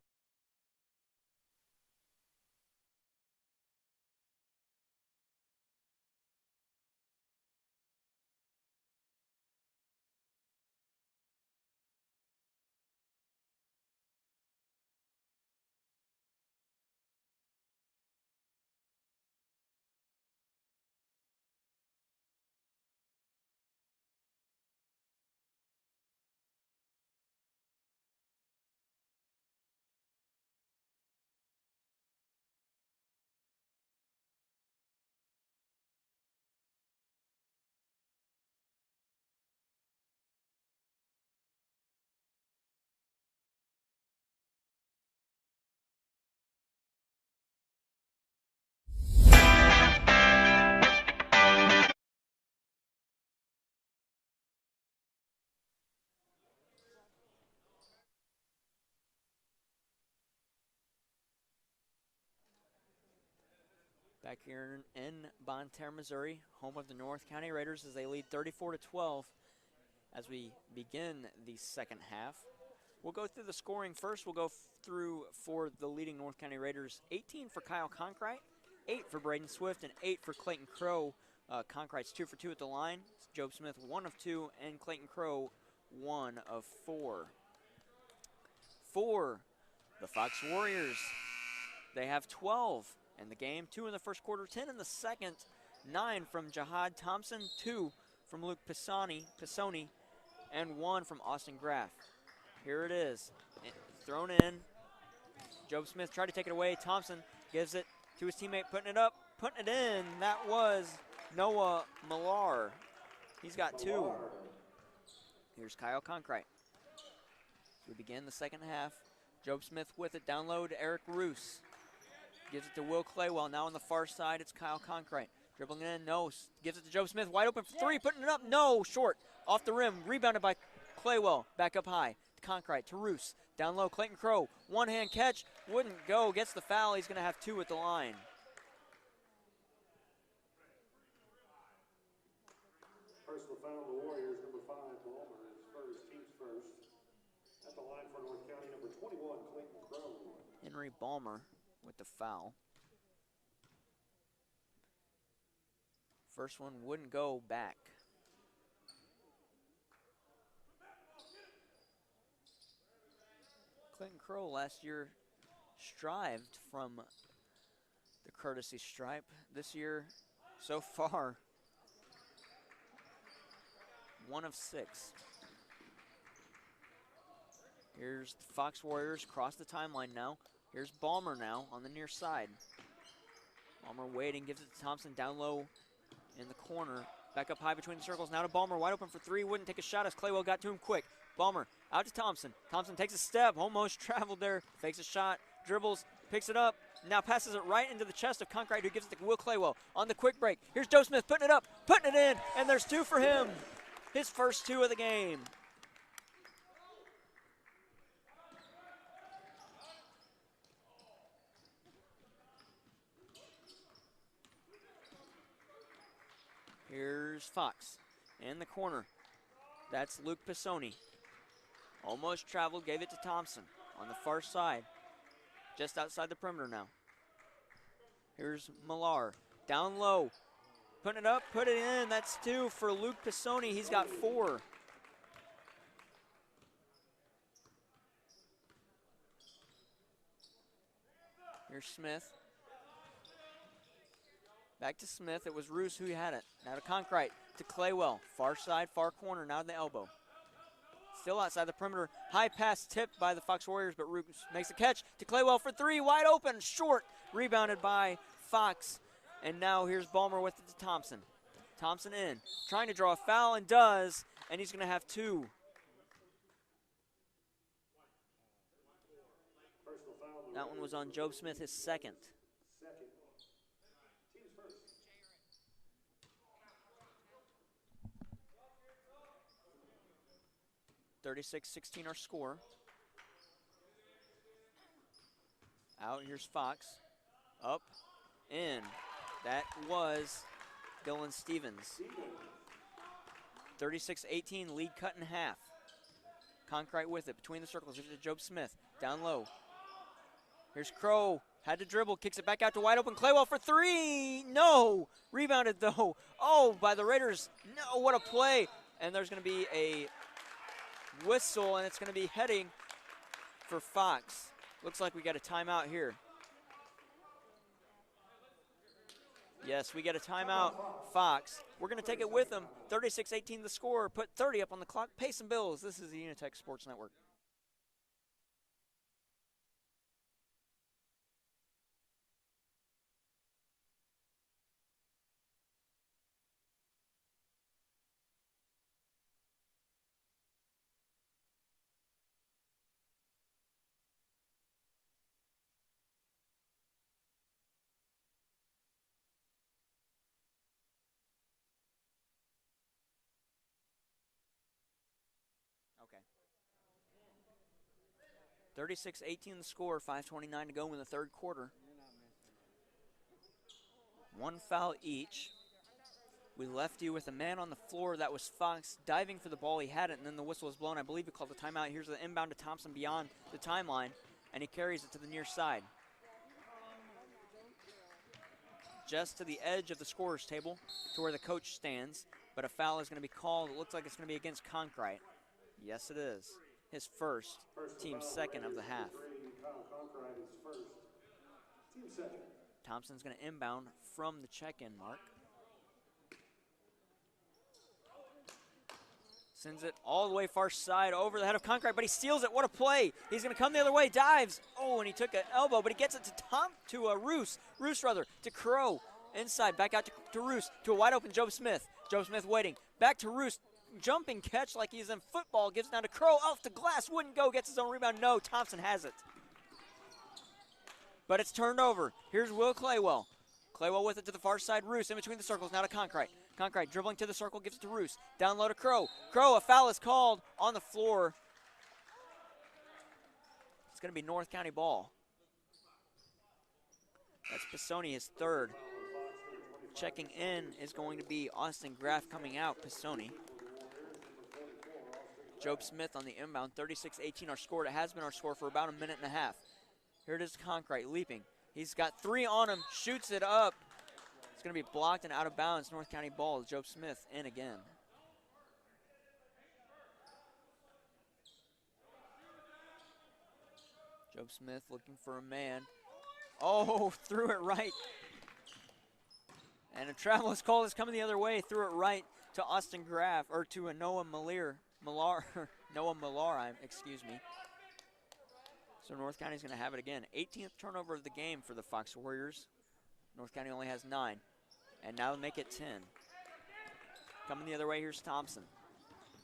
Back here in Bonne Terre, Missouri, home of the North County Raiders, as they lead 34-12 as we begin the second half. We'll go through the scoring first. We'll go through for the leading North County Raiders: 18 for Kyle Conkrite, 8 for Braden Swift, and 8 for Clayton Crow Conkrite's 2 for 2 at the line. Job Smith 1 of 2, and Clayton Crow 1 of 4. For the Fox Warriors, they have 12 in the game, 2 in the first quarter, 10 in the second, 9 from Jihad Thompson, 2 from Luke Pisoni, and 1 from Austin Graff. Here it is, thrown in. Job Smith tried to take it away. Thompson gives it to his teammate, putting it up, putting it in. That was Noah Marler. He's got 2. Here's Kyle Conkrite. We begin the second half. Job Smith with it, down low to Eric Roos. Gives it to Will Claywell. Now on the far side, it's Kyle Conkrite. Dribbling it in, no. Gives it to Job Smith, wide open for 3, putting it up, no, short. Off the rim, rebounded by Claywell. Back up high, to Conkrite, to Roos. Down low, Clayton Crow, one-hand catch, wouldn't go, gets the foul. He's going to have 2 at the line. Personal foul on the Warriors, number 5, Balmer is first, team's first. At the line for North County, number 21, Clayton Crow. Henry Balmer with the foul. First one wouldn't go back. Clayton Crow last year strived from the courtesy stripe. This year, so far, 1 of 6. Here's the Fox Warriors across the timeline now. Here's Balmer now on the near side. Balmer waiting, gives it to Thompson down low in the corner. Back up high between the circles. Now to Balmer, wide open for 3. Wouldn't take a shot as Claywell got to him quick. Balmer out to Thompson. Thompson takes a step, almost traveled there. Fakes a shot, dribbles, picks it up. Now passes it right into the chest of Conkrite, who gives it to Will Claywell on the quick break. Here's Joe Smith putting it up, putting it in, and there's 2 for him. His first 2 of the game. Here's Fox in the corner. That's Luke Pisoni. Almost traveled, gave it to Thompson on the far side. Just outside the perimeter now. Here's Millar. Down low. Putting it up, put it in. That's 2 for Luke Pisoni. He's got 4. Here's Smith. Back to Smith. It was Roos who had it. Now to Conkrite, to Claywell. Far side, far corner, now to the elbow. Still outside the perimeter. High pass tipped by the Fox Warriors, but Roos makes a catch to Claywell for 3. Wide open, short. Rebounded by Fox. And now here's Balmer with it to Thompson. Thompson in. Trying to draw a foul and does. And he's going to have 2. That one was on Job Smith, his second. 36-16 our score. Out, here's Fox. Up, in. That was Dylan Stevens. 36-18, lead cut in half. Conkrite with it, between the circles. Here's to Job Smith, down low. Here's Crow, had to dribble, kicks it back out to wide open Claywell for 3. No, rebounded though. Oh, by the Raiders. No, what a play. And there's going to be a whistle, and it's going to be heading for Fox. Looks like we got a timeout here. Yes, we get a timeout, Fox. We're going to take it with them. 36-18 the score. Put 30 up on the clock. Pay some bills. This is the UniTec Sports Network. Okay. 36-18 the score, 5:29 to go in the third quarter. 1 foul each. We left you with a man on the floor. That was Fox diving for the ball. He had it, and then the whistle was blown. I believe he called the timeout. Here's the inbound to Thompson beyond the timeline, and he carries it to the near side. just to the edge of the scorer's table to where the coach stands, but a foul is going to be called. It looks like it's going to be against Conkright. Yes, it is. His first, team second of the half. Thompson's going to inbound from the check-in mark. Sends it all the way far side over the head of Conkright, but he steals it. What a play. He's going to come the other way, dives. Oh, and he took an elbow, but he gets it to Roos, to Crow. Inside, back out to Roos, to a wide open Joe Smith. Joe Smith waiting. Back to Roos, jumping catch like he's in football. Gives it down to Crow, off the glass, wouldn't go, gets his own rebound. No, Thompson has it. But it's turned over. Here's Will Claywell. Claywell with it to the far side. Roos in between the circles, now to Conkright. Conkright dribbling to the circle, gives it to Roos. Down low to Crow. Crow, a foul is called on the floor. It's going to be North County ball. That's Pisoni, his third. Checking in is going to be Austin Graff coming out, Pisoni. Job Smith on the inbound, 36-18 our score. It has been our score for about a minute and a half. Here it is, Conkright leaping. He's got three on him, shoots it up. It's going to be blocked and out of bounds. North County ball. Job Smith in again. Job Smith looking for a man. Oh, threw it right. And a travel is called. It's coming the other way. Threw it right to Austin Graff, or to a Noah Millar, excuse me. So North County's going to have it again. 18th turnover of the game for the Fox Warriors. North County only has 9. And now make it 10. Coming the other way, here's Thompson.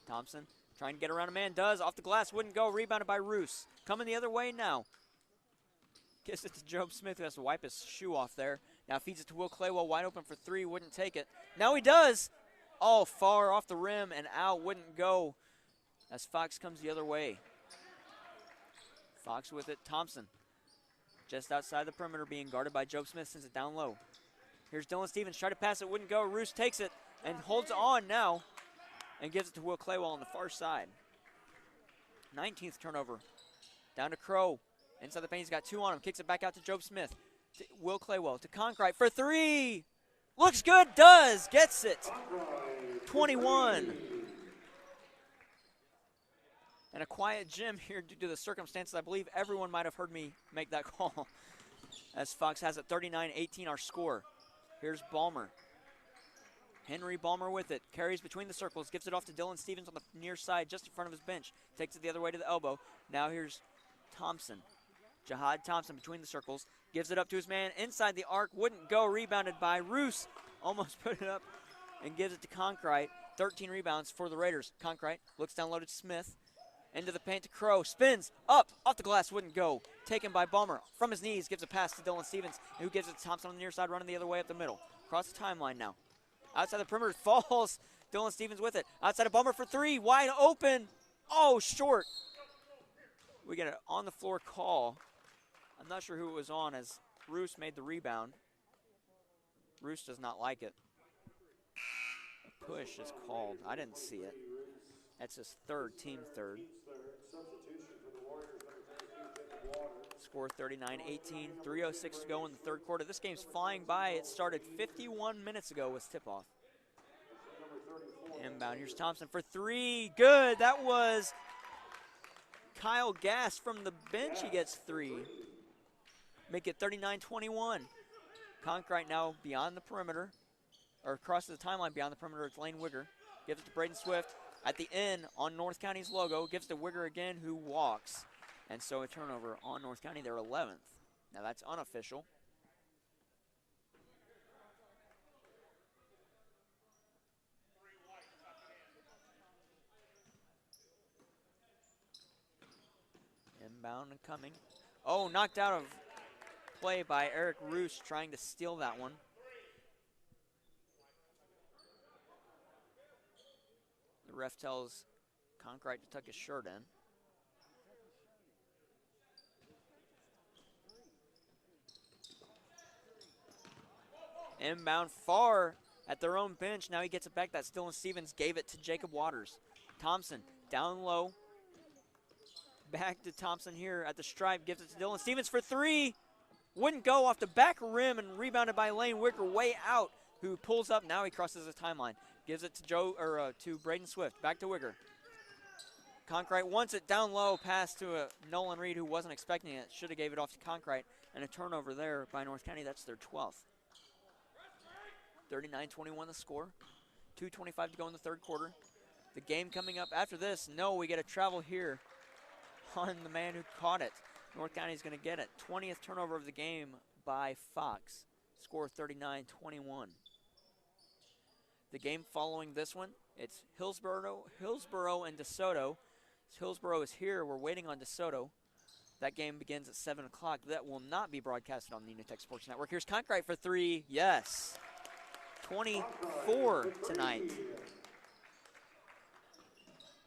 Thompson trying to get around a man, does. Off the glass, wouldn't go. Rebounded by Roos. Coming the other way now. Gives it to Job Smith, who has to wipe his shoe off there. Now feeds it to Will Claywell, wide open for three, wouldn't take it. Now he does. Oh, far off the rim and out, wouldn't go. As Fox comes the other way. Fox with it, Thompson. Just outside the perimeter, being guarded by Job Smith, sends it down low. Here's Dylan Stevens, try to pass it, wouldn't go. Roos takes it and holds on now and gives it to Will Claywell on the far side. 19th turnover. Down to Crow. Inside the paint, he's got 2 on him. Kicks it back out to Job Smith. To Will Claywell, to Conkright for 3. Looks good, does, gets it. 21. And a quiet gym here due to the circumstances. I believe everyone might have heard me make that call. As Fox has it 39-18 our score. Here's Balmer. Henry Balmer with it. Carries between the circles. Gives it off to Dylan Stevens on the near side just in front of his bench. Takes it the other way to the elbow. Now here's Thompson. Jihad Thompson between the circles. Gives it up to his man inside the arc. Wouldn't go. Rebounded by Roos. Almost put it up and gives it to Conkright. 13 rebounds for the Raiders. Conkright looks down low to Smith. Into the paint to Crow. Spins up. Off the glass. Wouldn't go. Taken by Balmer. From his knees. Gives a pass to Dylan Stevens. Who gives it to Thompson on the near side. Running the other way up the middle. Across the timeline now. Outside the perimeter. Falls. Dylan Stevens with it. Outside of Balmer for 3. Wide open. Oh, short. We get an on the floor call. I'm not sure who it was on as Roos made the rebound. Roos does not like it. A push is called. I didn't see it. That's his third, team third. Score 39-18, 3:06 to go in the third quarter. This game's flying by. It started 51 minutes ago with tip-off. Inbound, here's Thompson for 3, good. That was Kyle Gass from the bench, he gets 3. Make it 39-21. Conkright now beyond the perimeter, or crosses the timeline beyond the perimeter. It's Lane Wigger. Gives it to Braden Swift. At the end on North County's logo, gives to Wigger again, who walks. And so a turnover on North County, they're 11th. Now that's unofficial. Inbound and coming. Oh, knocked out of play by Eric Roos, trying to steal that one. The ref tells Conkright to tuck his shirt in. Inbound far at their own bench. Now he gets it back. That's Dylan Stevens. Gave it to Jacob Waters. Thompson down low. Back to Thompson here at the stripe. Gives it to Dylan Stevens for 3. Wouldn't go off the back rim and rebounded by Lane Wicker way out, who pulls up. Now he crosses the timeline. Gives it to to Braden Swift. Back to Wigger. Conkright wants it down low. Pass to Nolan Reed, who wasn't expecting it. Should have gave it off to Conkright. And a turnover there by North County. That's their 12th. 39-21 the score. 2:25 to go in the third quarter. The game coming up after this. No, we get a travel here on the man who caught it. North County is going to get it. 20th turnover of the game by Fox. Score 39-21. The game following this one, it's Hillsborough and DeSoto. Hillsborough is here. We're waiting on DeSoto. That game begins at 7 o'clock. That will not be broadcasted on the UniTec Sports Network. Here's Conkright for three. Yes. 24 tonight.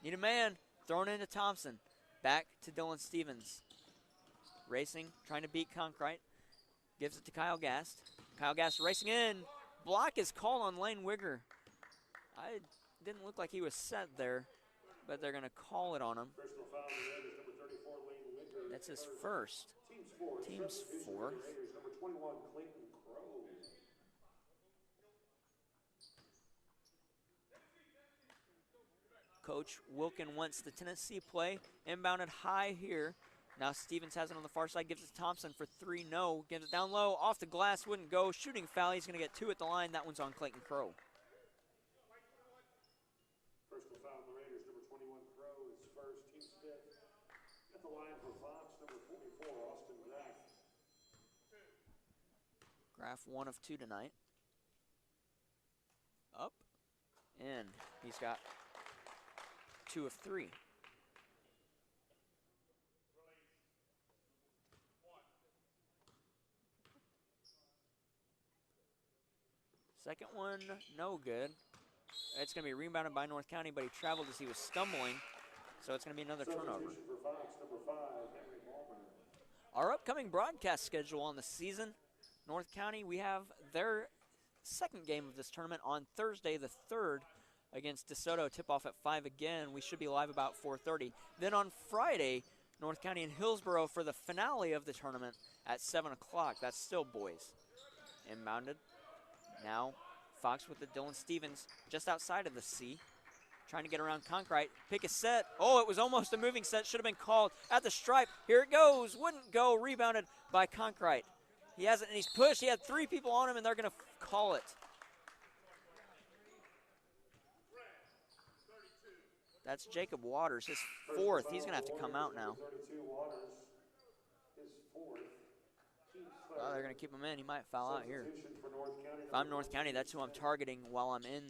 Need a man. Thrown into Thompson. Back to Dylan Stevens. Racing, trying to beat Conkright. Gives it to Kyle Gast. Kyle Gast racing in. Block is called on Lane Wigger. I didn't look like he was set there, but they're going to call it on him. That's his first. Team's fourth. Coach Wilkin wants the Tennessee play. Inbounded high here. Now Stevens has it on the far side. Gives it to Thompson for three. No. Gives it down low. Off the glass. Wouldn't go. Shooting foul. He's going to get two at the line. That one's on Clayton Crow. Personal foul on the Raiders. Number 21, Crow is first. Team's fifth. At the line for Fox, number 44, Austin Graff. Graff 1 of 2 tonight. Up. In. He's got 2 of 3. Second one, no good. It's going to be rebounded by North County, but he traveled as he was stumbling, so it's going to be another turnover. Our upcoming broadcast schedule on the season, North County, we have their second game of this tournament on Thursday the 3rd against DeSoto. Tip-off at 5 again. We should be live about 4:30. Then on Friday, North County and Hillsborough for the finale of the tournament at 7 o'clock. That's still boys. Inbounded. Now, Fox with the Dylan Stevens just outside of the C. Trying to get around Conkright. Pick a set. Oh, it was almost a moving set. Should have been called at the stripe. Here it goes. Wouldn't go. Rebounded by Conkright. He has it, and he's pushed. He had 3 people on him, and they're going to call it. That's Jacob Waters, his 4th. He's going to have to come out now. Oh, they're going to keep him in. He might foul out here. If I'm North County, that's who I'm targeting while I'm in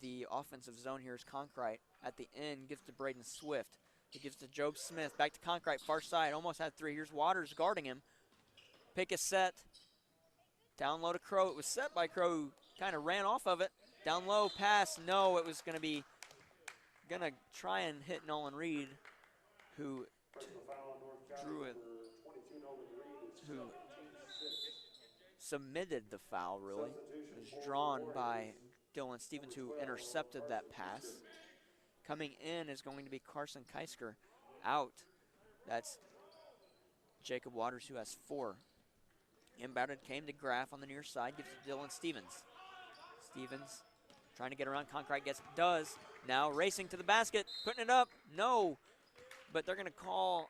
the offensive zone. Here's Conkright at the end. Gives to Braden Swift. He gives to Job Smith. Back to Conkright, far side. Almost had 3. Here's Waters guarding him. Pick a set. Down low to Crow. It was set by Crow, who kind of ran off of it. Down low, pass. No, it was going to try and hit Nolan Reed, who drew it. Who submitted the foul, really. It was drawn by Dylan Stevens, who intercepted that pass. Coming in is going to be Carson Keisker. Out, that's Jacob Waters, who has 4. Inbounded came to Graff on the near side, gives to Dylan Stevens. Stevens trying to get around. Conkright does. Now racing to the basket, putting it up. No, but they're going to call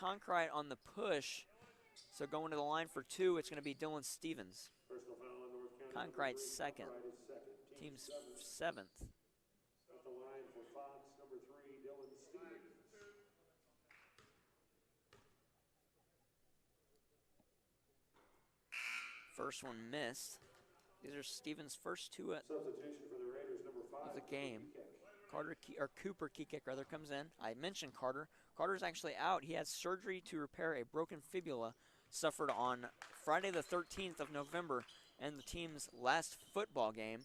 Conkright on the push. So going to the line for 2, it's going to be Dylan Stevens. Conkright's 2nd. Team's 7th. At the line for Fox, number 3, Dylan Stevens. First one missed. These are Stevens' first 2 of the game. Cooper Kekek rather comes in. I mentioned Carter. Carter's actually out. He has surgery to repair a broken fibula suffered on Friday the 13th of November and the team's last football game.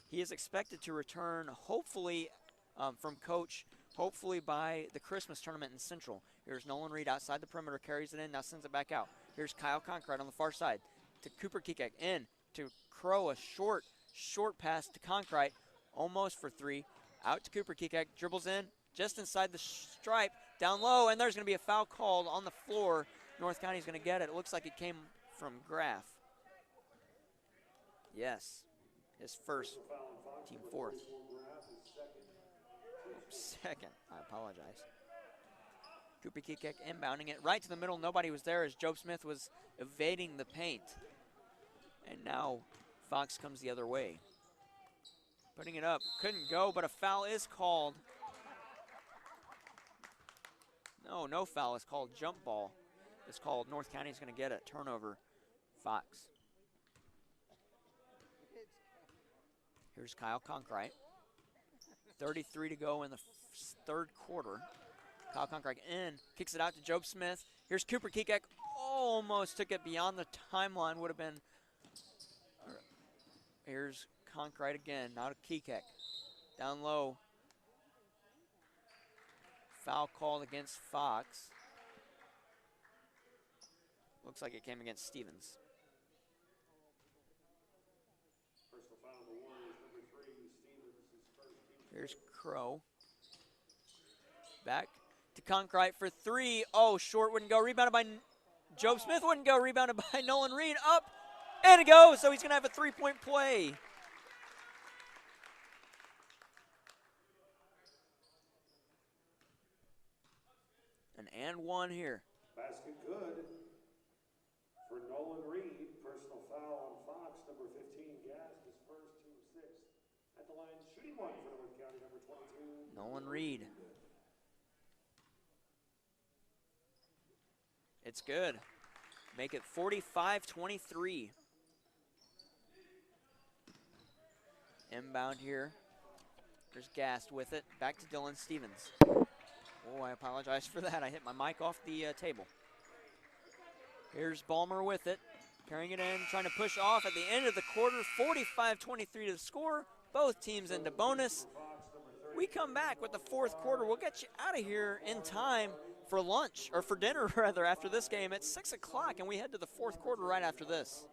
He is expected to return, hopefully, from coach, hopefully by the Christmas tournament in Central. Here's Nolan Reed outside the perimeter, carries it in, now sends it back out. Here's Kyle Conkright on the far side to Cooper Kekek, in to Crow, a short pass to Conkright, almost for 3. Out to Cooper Kekek, dribbles in, just inside the stripe, down low, and there's going to be a foul called on the floor North County's going to get it. It looks like it came from Graff. Yes, his first, team fourth. Second, I apologize. Cooper Kekek inbounding it right to the middle. Nobody was there as Job Smith was evading the paint. And now Fox comes the other way. Putting it up, couldn't go, but a foul is called. No foul is called. Jump ball is called. North County's going to get it. Turnover, Fox. Here's Kyle Conkright. 33 to go in the third quarter. Kyle Conkright in, kicks it out to Job Smith. Here's Cooper Kekek. Almost took it beyond the timeline. Would have been. Here's Conkright again. Now to Kekek. Down low. Foul called against Fox. Looks like it came against Stevens. Here's Crow. Back to Conkright for three. Oh, short, wouldn't go. Rebounded by Job Smith, wouldn't go. Rebounded by Nolan Reed. Up, and it goes. So he's going to have a three-point play. An and one here. Basket good for Nolan Reed. Personal foul on Fox, number 15, gassed his first, team sixth. At the line, shooting one for North County, number 22. Nolan Reed. It's good. Make it 45-23. Inbound here. There's Gast with it. Back to Dylan Stevens. Oh, I apologize for that. I hit my mic off the table. Here's Ballmer with it. Carrying it in, trying to push off at the end of the quarter. 45-23 to the score. Both teams into bonus. We come back with the fourth quarter. We'll get you out of here in time for lunch, or for dinner rather, after this game at 6 o'clock, and we head to the fourth quarter right after this.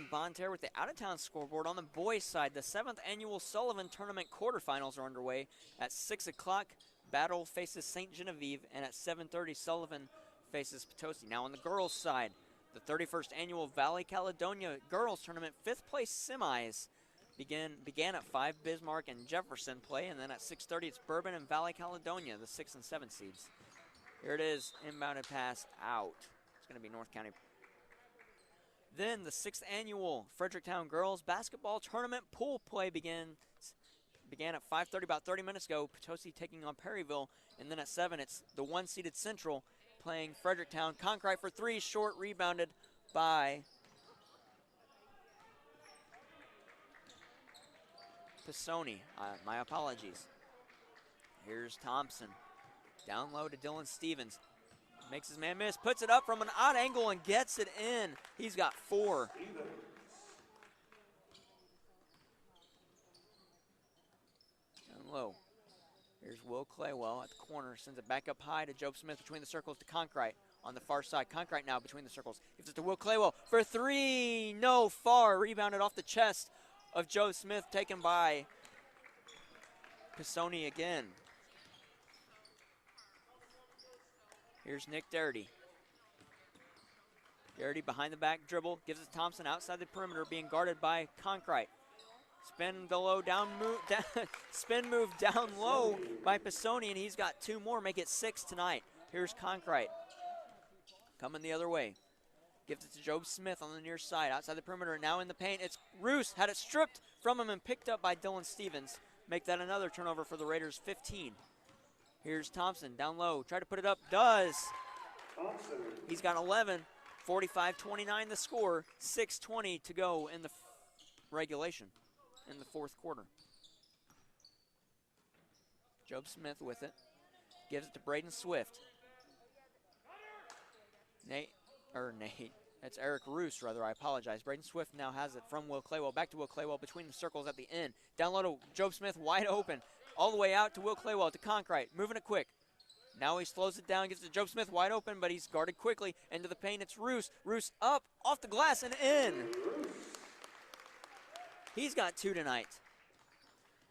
Bonne Terre with the out-of-town scoreboard. On the boys' side, the 7th annual Sullivan Tournament quarterfinals are underway. At 6 o'clock, Battle faces St. Genevieve, and at 7:30, Sullivan faces Pettus. Now on the girls' side, the 31st annual Valley Caledonia Girls Tournament 5th place semis began at 5. Bismarck and Jefferson play, and then at 6:30, it's Bourbon and Valley Caledonia, the 6 and 7 seeds. Here it is, inbounded pass out. It's going to be North County. Then the 6th annual Fredericktown Girls Basketball Tournament pool play began at 5:30, about 30 minutes ago. Potosi taking on Perryville, and then at 7, it's the 1-seeded Central playing Fredericktown. Conkright for 3, short, rebounded by Pisoni. My apologies. Here's Thompson. Down low to Dylan Stevens. Makes his man miss, puts it up from an odd angle and gets it in. He's got 4. Down low. Here's Will Claywell at the corner, sends it back up high to Job Smith between the circles to Conkright on the far side. Conkright now between the circles. Gives it to Will Claywell for 3. No, far. Rebounded off the chest of Job Smith, taken by Pisoni again. Here's Nick Doherty. Doherty behind the back dribble, gives it to Thompson outside the perimeter, being guarded by Conkright. Spin the low down move, spin move down low by Pisoni, and he's got 2 more, make it 6 tonight. Here's Conkrite coming the other way. Gives it to Job Smith on the near side, outside the perimeter, now in the paint. It's Roos, had it stripped from him and picked up by Dylan Stevens. Make that another turnover for the Raiders, 15. Here's Thompson, down low, try to put it up, does. He's got 11, 45-29 the score, 6:20 to go in the regulation in the 4th quarter. Job Smith with it, gives it to Braden Swift. Nate, that's Eric Roos, rather, I apologize. Braden Swift now has it from Will Claywell, back to Will Claywell between the circles at the end. Down low to Job Smith, wide open, all the way out to Will Claywell, to Conkrite, moving it quick. Now he slows it down, gives it to Job Smith, wide open, but he's guarded quickly. Into the paint, it's Roos. Roos up, off the glass, and in. He's got 2 tonight.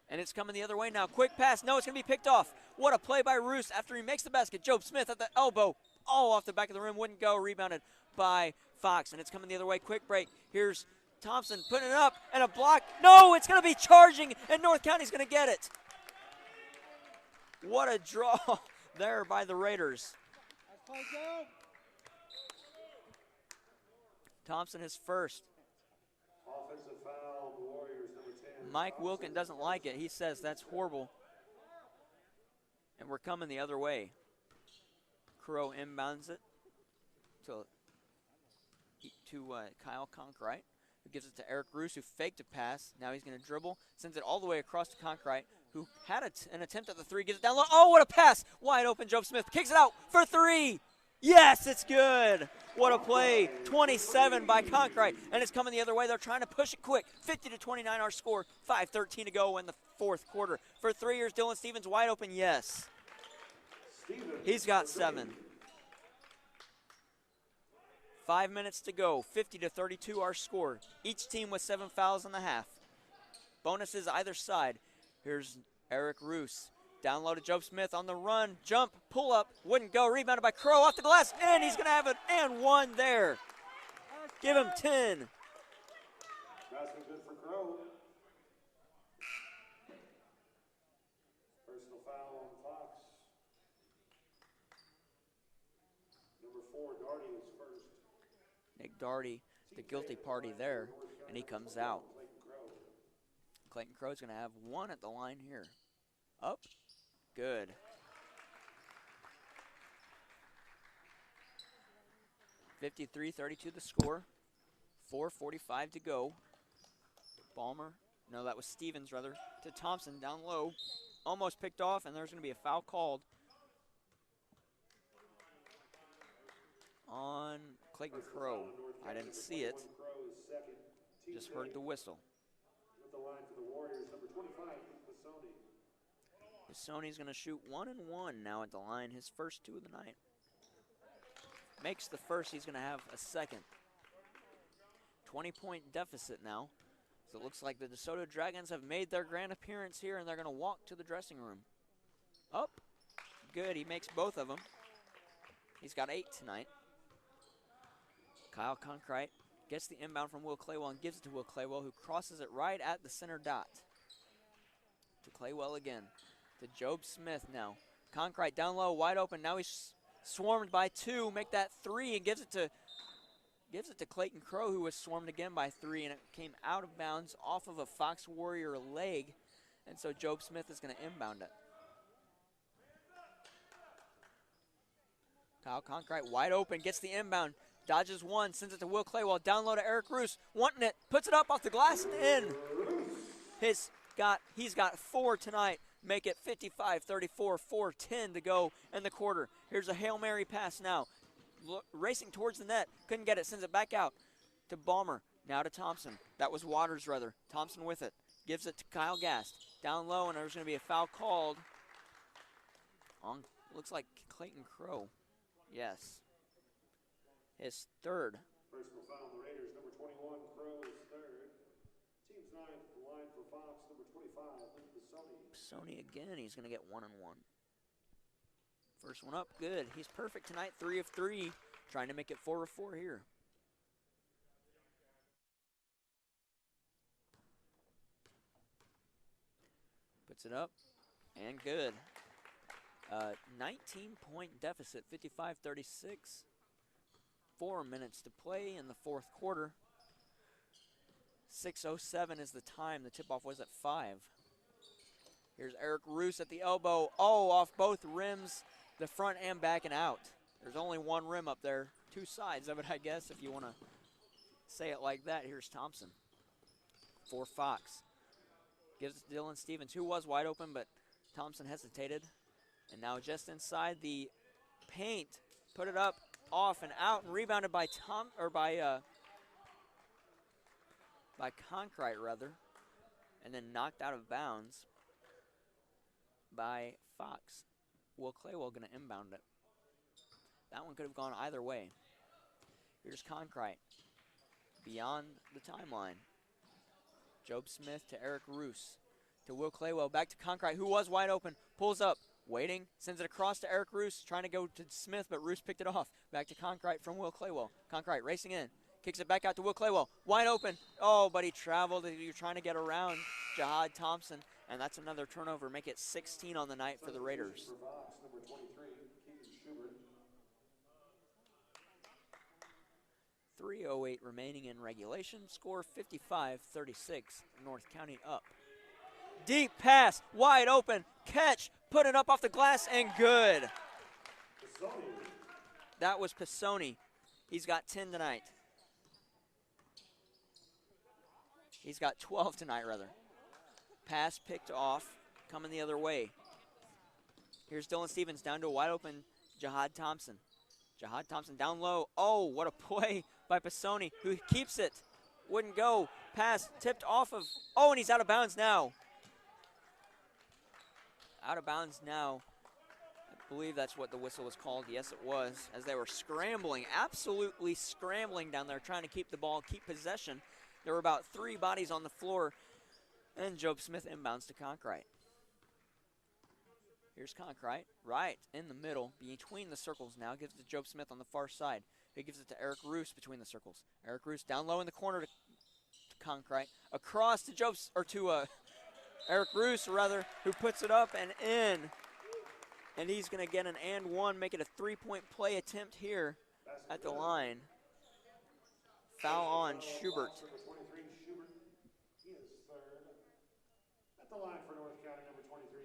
And it's coming the other way now. Quick pass, no, it's going to be picked off. What a play by Roos after he makes the basket. Job Smith at the elbow, all off the back of the rim, wouldn't go, rebounded by Fox, and it's coming the other way. Quick break. Here's Thompson putting it up, and a block. No, it's going to be charging, and North County's going to get it. What a draw there by the Raiders. Thompson is first. Offensive foul, the Warriors, number 10. Mike Wilkin doesn't like it. He says that's horrible. And we're coming the other way. Crow inbounds it to Kyle Conkrite, who gives it to Eric Roos, who faked a pass. Now he's going to dribble, sends it all the way across to Conkrite, who had an attempt at the 3, gets it down low. Oh, what a pass! Wide open, Job Smith kicks it out for 3. Yes, it's good. What a play. 27 by Conkrite, and it's coming the other way. They're trying to push it quick. 50-29 our score. 5:13 to go in the 4th quarter. For 3 years, Dylan Stevens wide open, yes. He's got 7. 5 minutes to go, 50-32 our score. Each team with 7 fouls in the half. Bonuses either side. Here's Eric Roos. Down low to Job Smith on the run. Jump, pull up, wouldn't go. Rebounded by Crow off the glass, and he's going to have it and 1 there. Give him 10. Basket good for Crow. Personal foul on Fox. Number 4, Darty is first. Nick Darty, the guilty party there, and he comes out. Clayton Crow's going to have 1 at the line here. Up, good. $53-32 the score. 4:45 to go. Balmer, no, that was Stevens rather, to Thompson down low. Almost picked off, and there's going to be a foul called on Clayton Crow. I didn't see it, just heard the whistle. With the line for the Warriors, number 25, Pisoni. Pisoni's going to shoot 1 and 1 now at the line, his first 2 of the night. Makes the first, he's going to have a second. 20-point deficit now. So it looks like the DeSoto Dragons have made their grand appearance here, and they're going to walk to the dressing room. Up, good, he makes both of them. He's got 8 tonight. Kyle Conkrite gets the inbound from Will Claywell and gives it to Will Claywell, who crosses it right at the center dot. To Claywell again. To Job Smith now. Conkrite down low, wide open. Now he's swarmed by 2. Make that 3 and gives it to Clayton Crow, who was swarmed again by 3, and it came out of bounds off of a Fox Warrior leg. And so Job Smith is going to inbound it. Kyle Conkrite wide open, gets the inbound. Dodges 1, sends it to Will Claywell, down low to Eric Roos, wanting it, puts it up off the glass and in. He's got 4 tonight. Make it 55-34, 4:10 to go in the quarter. Here's a Hail Mary pass now. Racing towards the net, couldn't get it, sends it back out to Balmer, now to Thompson. That was Waters rather. Thompson with it, gives it to Kyle Gast. Down low, and there's going to be a foul called on, looks like Clayton Crow. Yes. His 3rd. Personal foul on the Raiders, number 21, Crow is 3rd. Team's 9th, the line for Fox, number 25, Sony again, he's going to get 1 and 1. First one up, good. He's perfect tonight, 3 of 3. Trying to make it 4 of 4 here. Puts it up and good. 19-point deficit, 55-36. 4 minutes to play in the fourth quarter. 6:07 is the time. The tip-off was at 5. Here's Eric Roos at the elbow. Oh, off both rims, the front and back and out. There's only one rim up there. Two sides of it, I guess, if you want to say it like that. Here's Thompson for Fox. Gives it to Dylan Stevens, who was wide open, but Thompson hesitated. And now just inside the paint, put it up, off and out, and rebounded by by Concrete rather, and then knocked out of bounds by Fox. Will Claywell going to inbound it. That one could have gone either way. Here's Concrete beyond the timeline. Job Smith to Eric Roos to Will Claywell, back to Concrete, who was wide open, pulls up, waiting, sends it across to Eric Roos, trying to go to Smith, but Roos picked it off. Back to Concrete from Will Claywell. Concrete racing in, kicks it back out to Will Claywell, wide open. Oh, but he traveled. You're trying to get around Jihad Thompson, and that's another turnover. Make it 16 on the night for the Raiders. 3:08 remaining in regulation. Score 55-36. North County up. Deep pass, wide open, catch, put it up off the glass, and good. That was Pisoni. He's got 10 tonight. He's got 12 tonight, rather. Pass picked off, coming the other way. Here's Dylan Stevens down to a wide open Jihad Thompson. Jihad Thompson down low. Oh, what a play by Pisoni, who keeps it. Wouldn't go. Pass tipped off of, oh, and he's out of bounds now. Out of bounds now. I believe that's what the whistle was called. Yes, it was, as they were scrambling, absolutely scrambling down there, trying to keep the ball, keep possession. There were about 3 bodies on the floor, and Job Smith inbounds to Concrete. Here's Concrete, right in the middle, between the circles now. Gives it to Job Smith on the far side. He gives it to Eric Roos between the circles. Eric Roos down low in the corner to Concrete. Across to Eric Roos, rather, who puts it up and in. And he's going to get an and one, make it a 3-point play attempt here at the line. Foul on Schubert. At the line for North County, number 23,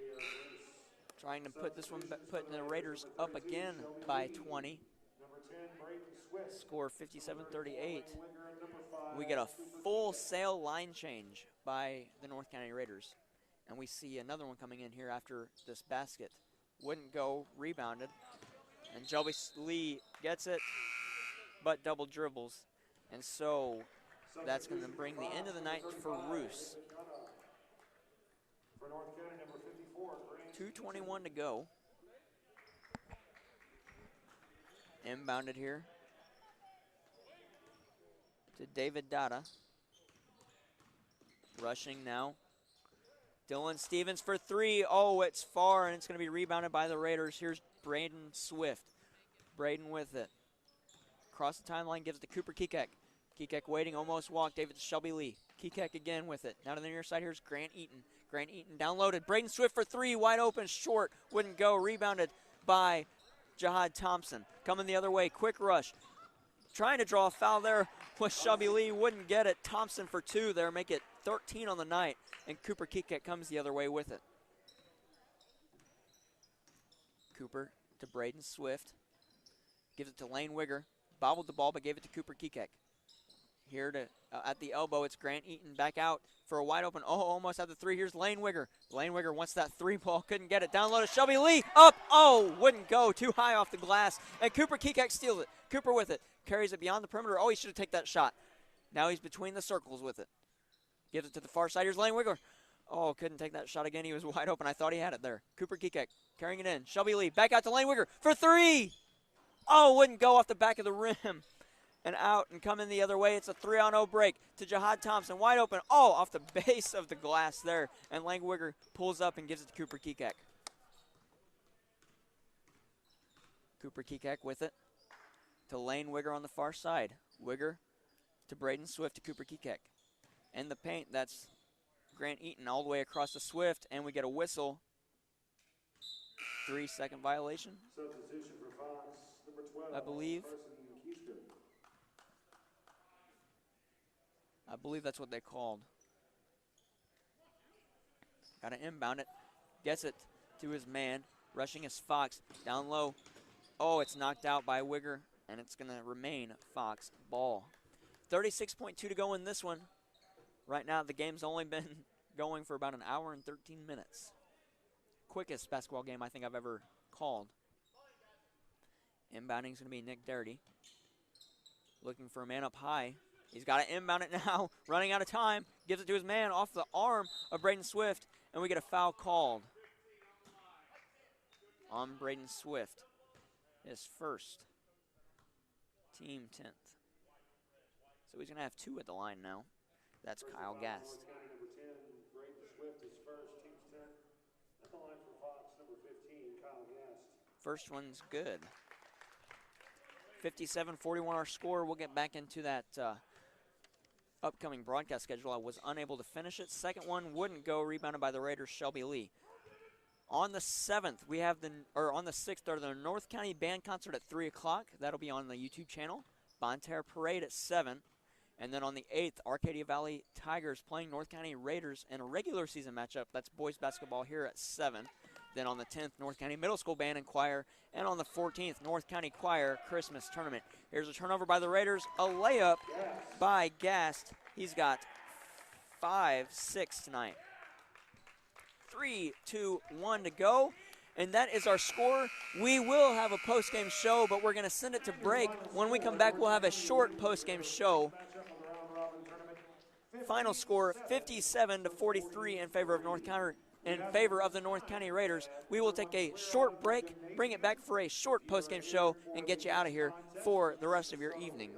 Trying to put this one, putting the Raiders up again by 20. Score 57-38. We get a full sail line change by the North County Raiders. And we see another one coming in here after this basket. Wouldn't go, rebounded. And Joby Lee gets it, but double dribbles. And so that's going to bring the end of the night for Roos. 2:21 to go. Inbounded here to David Dada. Rushing now. Dylan Stevens for 3. Oh, it's far, and it's going to be rebounded by the Raiders. Here's Braden Swift. Braden with it. Across the timeline, gives it to Cooper Kekek. Kekek waiting, almost walked. David to Shelby Lee. Kekek again with it. Now to the near side, here's Grant Eaton. Grant Eaton downloaded. Braden Swift for 3, wide open, short. Wouldn't go. Rebounded by Jihad Thompson. Coming the other way, quick rush. Trying to draw a foul there was Shelby Lee. Wouldn't get it. Thompson for 2 there. Make it 13 on the night. And Cooper Kekek comes the other way with it. Cooper to Braden Swift. Gives it to Lane Wigger. Bobbled the ball, but gave it to Cooper Kekek. Here to at the elbow, it's Grant Eaton back out for a wide open. Oh, almost at the 3. Here's Lane Wigger. Lane Wigger wants that 3 ball, couldn't get it. Down low to Shelby Lee. Up. Oh, wouldn't go. Too high off the glass. And Cooper Kekek steals it. Cooper with it. Carries it beyond the perimeter. Oh, he should have taken that shot. Now he's between the circles with it. Gives it to the far side. Here's Lane Wigger. Oh, couldn't take that shot again. He was wide open. I thought he had it there. Cooper Kekek carrying it in. Shelby Lee back out to Lane Wigger for 3. Oh, wouldn't go off the back of the rim. And out and coming the other way. It's a 3-on-0 break to Jihad Thompson. Wide open. Oh, off the base of the glass there. And Lang Wigger pulls up and gives it to Cooper Kekek. Cooper Kekek with it to Lane Wigger on the far side. Wigger to Braden Swift to Cooper Kekek. In the paint, that's Grant Eaton all the way across the Swift, and we get a whistle. 3-second violation, Substitution for Fox, number 12. I believe. I believe that's what they called. Got to inbound it. Gets it to his man. Rushing is Fox. Down low. Oh, it's knocked out by Wigger, and it's going to remain Fox ball. 36.2 to go in this one. Right now, the game's only been going for about an hour and 13 minutes. Quickest basketball game I think I've ever called. Inbounding is going to be Nick Doherty. Looking for a man up high. He's got to inbound it now. Running out of time. Gives it to his man off the arm of Braden Swift, and we get a foul called on Braden Swift. His first. Team 10th. So he's going to have 2 at the line now. That's Kyle Gast. First one's good. 57-41 our score. We'll get back into that upcoming broadcast schedule. I was unable to finish it. Second one wouldn't go, rebounded by the Raiders' Shelby Lee. On the 7th, we have on the 6th, the North County Band Concert at 3 o'clock. That'll be on the YouTube channel. Bonne Terre Parade at 7. And then on the 8th, Arcadia Valley Tigers playing North County Raiders in a regular season matchup. That's boys basketball here at 7. Then on the 10th, North County Middle School Band and Choir. And on the 14th, North County Choir Christmas Tournament. Here's a turnover by the Raiders. A layup by Gast. He's got 5-6 tonight. 3, 2, 1 to go. And that is our score. We will have a post-game show, but we're going to send it to break. When we come back, we'll have a short post-game show. Final score, 57-43 in favor of the North County Raiders. We will take a short break, bring it back for a short post-game show, and get you out of here for the rest of your evening.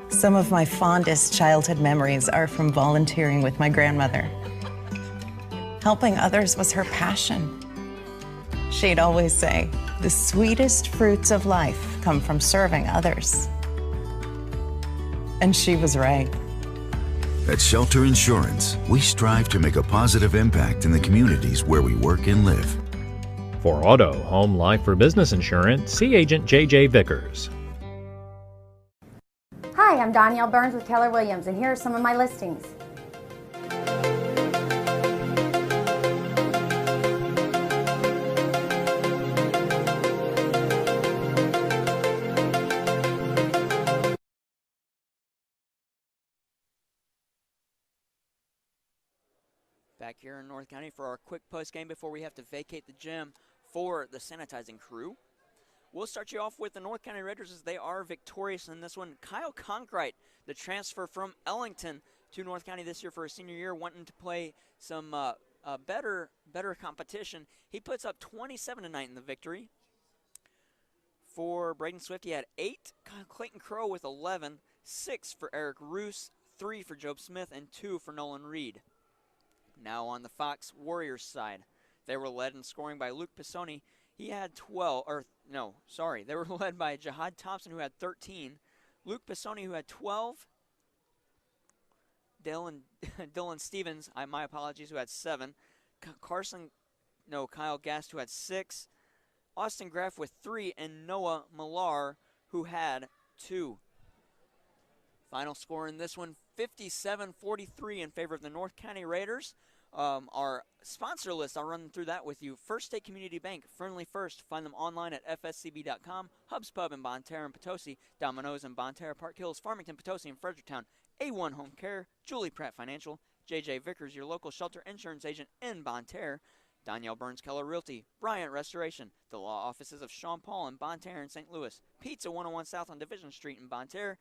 Some of my fondest childhood memories are from volunteering with my grandmother. Helping others was her passion. She'd always say, "The sweetest fruits of life come from serving others." And she was right. At Shelter Insurance, we strive to make a positive impact in the communities where we work and live. For auto, home, life, or business insurance, see Agent J.J. Vickers. Hi, I'm Danielle Burns with Keller Williams, and here are some of my listings. Back here in North County for our quick post game before we have to vacate the gym for the sanitizing crew. We'll start you off with the North County Raiders as they are victorious in this one. Kyle Conkrite, the transfer from Ellington to North County this year for his senior year, wanting to play some better competition. He puts up 27 tonight in the victory. For Braden Swift, he had 8. Clayton Crow with 11. 6 for Eric Roos. 3 for Job Smith, and 2 for Nolan Reed. Now on the Fox Warriors side, they were led in scoring by Luke Pisoni. He had 12, they were led by Jihad Thompson, who had 13. Luke Pisoni, who had 12. Dylan Stevens, my apologies, who had 7. Kyle Gast, who had 6. Austin Graff with 3, and Noah Millar, who had 2. Final score in this one, 57-43 in favor of the North County Raiders. Our sponsor list, I'll run through that with you. First State Community Bank, Friendly First. Find them online at fscb.com. Hubs Pub in Bonne Terre and Potosi. Domino's in Bonne Terre, Park Hills, Farmington, Potosi, and Fredericktown. A1 Home Care. Julie Pratt Financial. J.J. Vickers, your local shelter insurance agent in Bonne Terre. Danielle Burns Keller Realty. Bryant Restoration. The law offices of Sean Paul in Bonne Terre and St. Louis. Pizza 101 South on Division Street in Bonne Terre.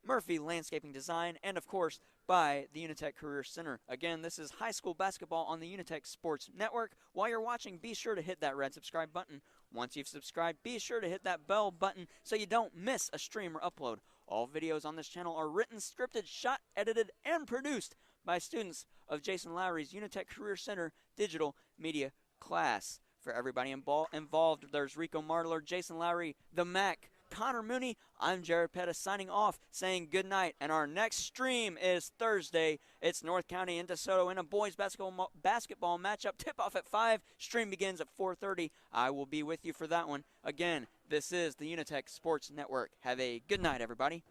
Murphy Landscaping Design, and of course by the UniTec Career Center. Again, this is high school basketball on the UniTec Sports Network. While you're watching, be sure to hit that red subscribe button. Once you've subscribed, be sure to hit that bell button so you don't miss a stream or upload. All videos on this channel are written, scripted, shot, edited, and produced by students of Jason Lowry's UniTec Career Center Digital Media class. For everybody involved, there's Ricco Marler, Jason Lowry, the Mac, Connor Mooney. I'm Jared Pettus signing off, saying good night. And our next stream is Thursday. It's North County and DeSoto in a boys basketball matchup. Tip-off at 5. Stream begins at 4:30. I will be with you for that one. Again, this is the UniTec Sports Network. Have a good night, everybody.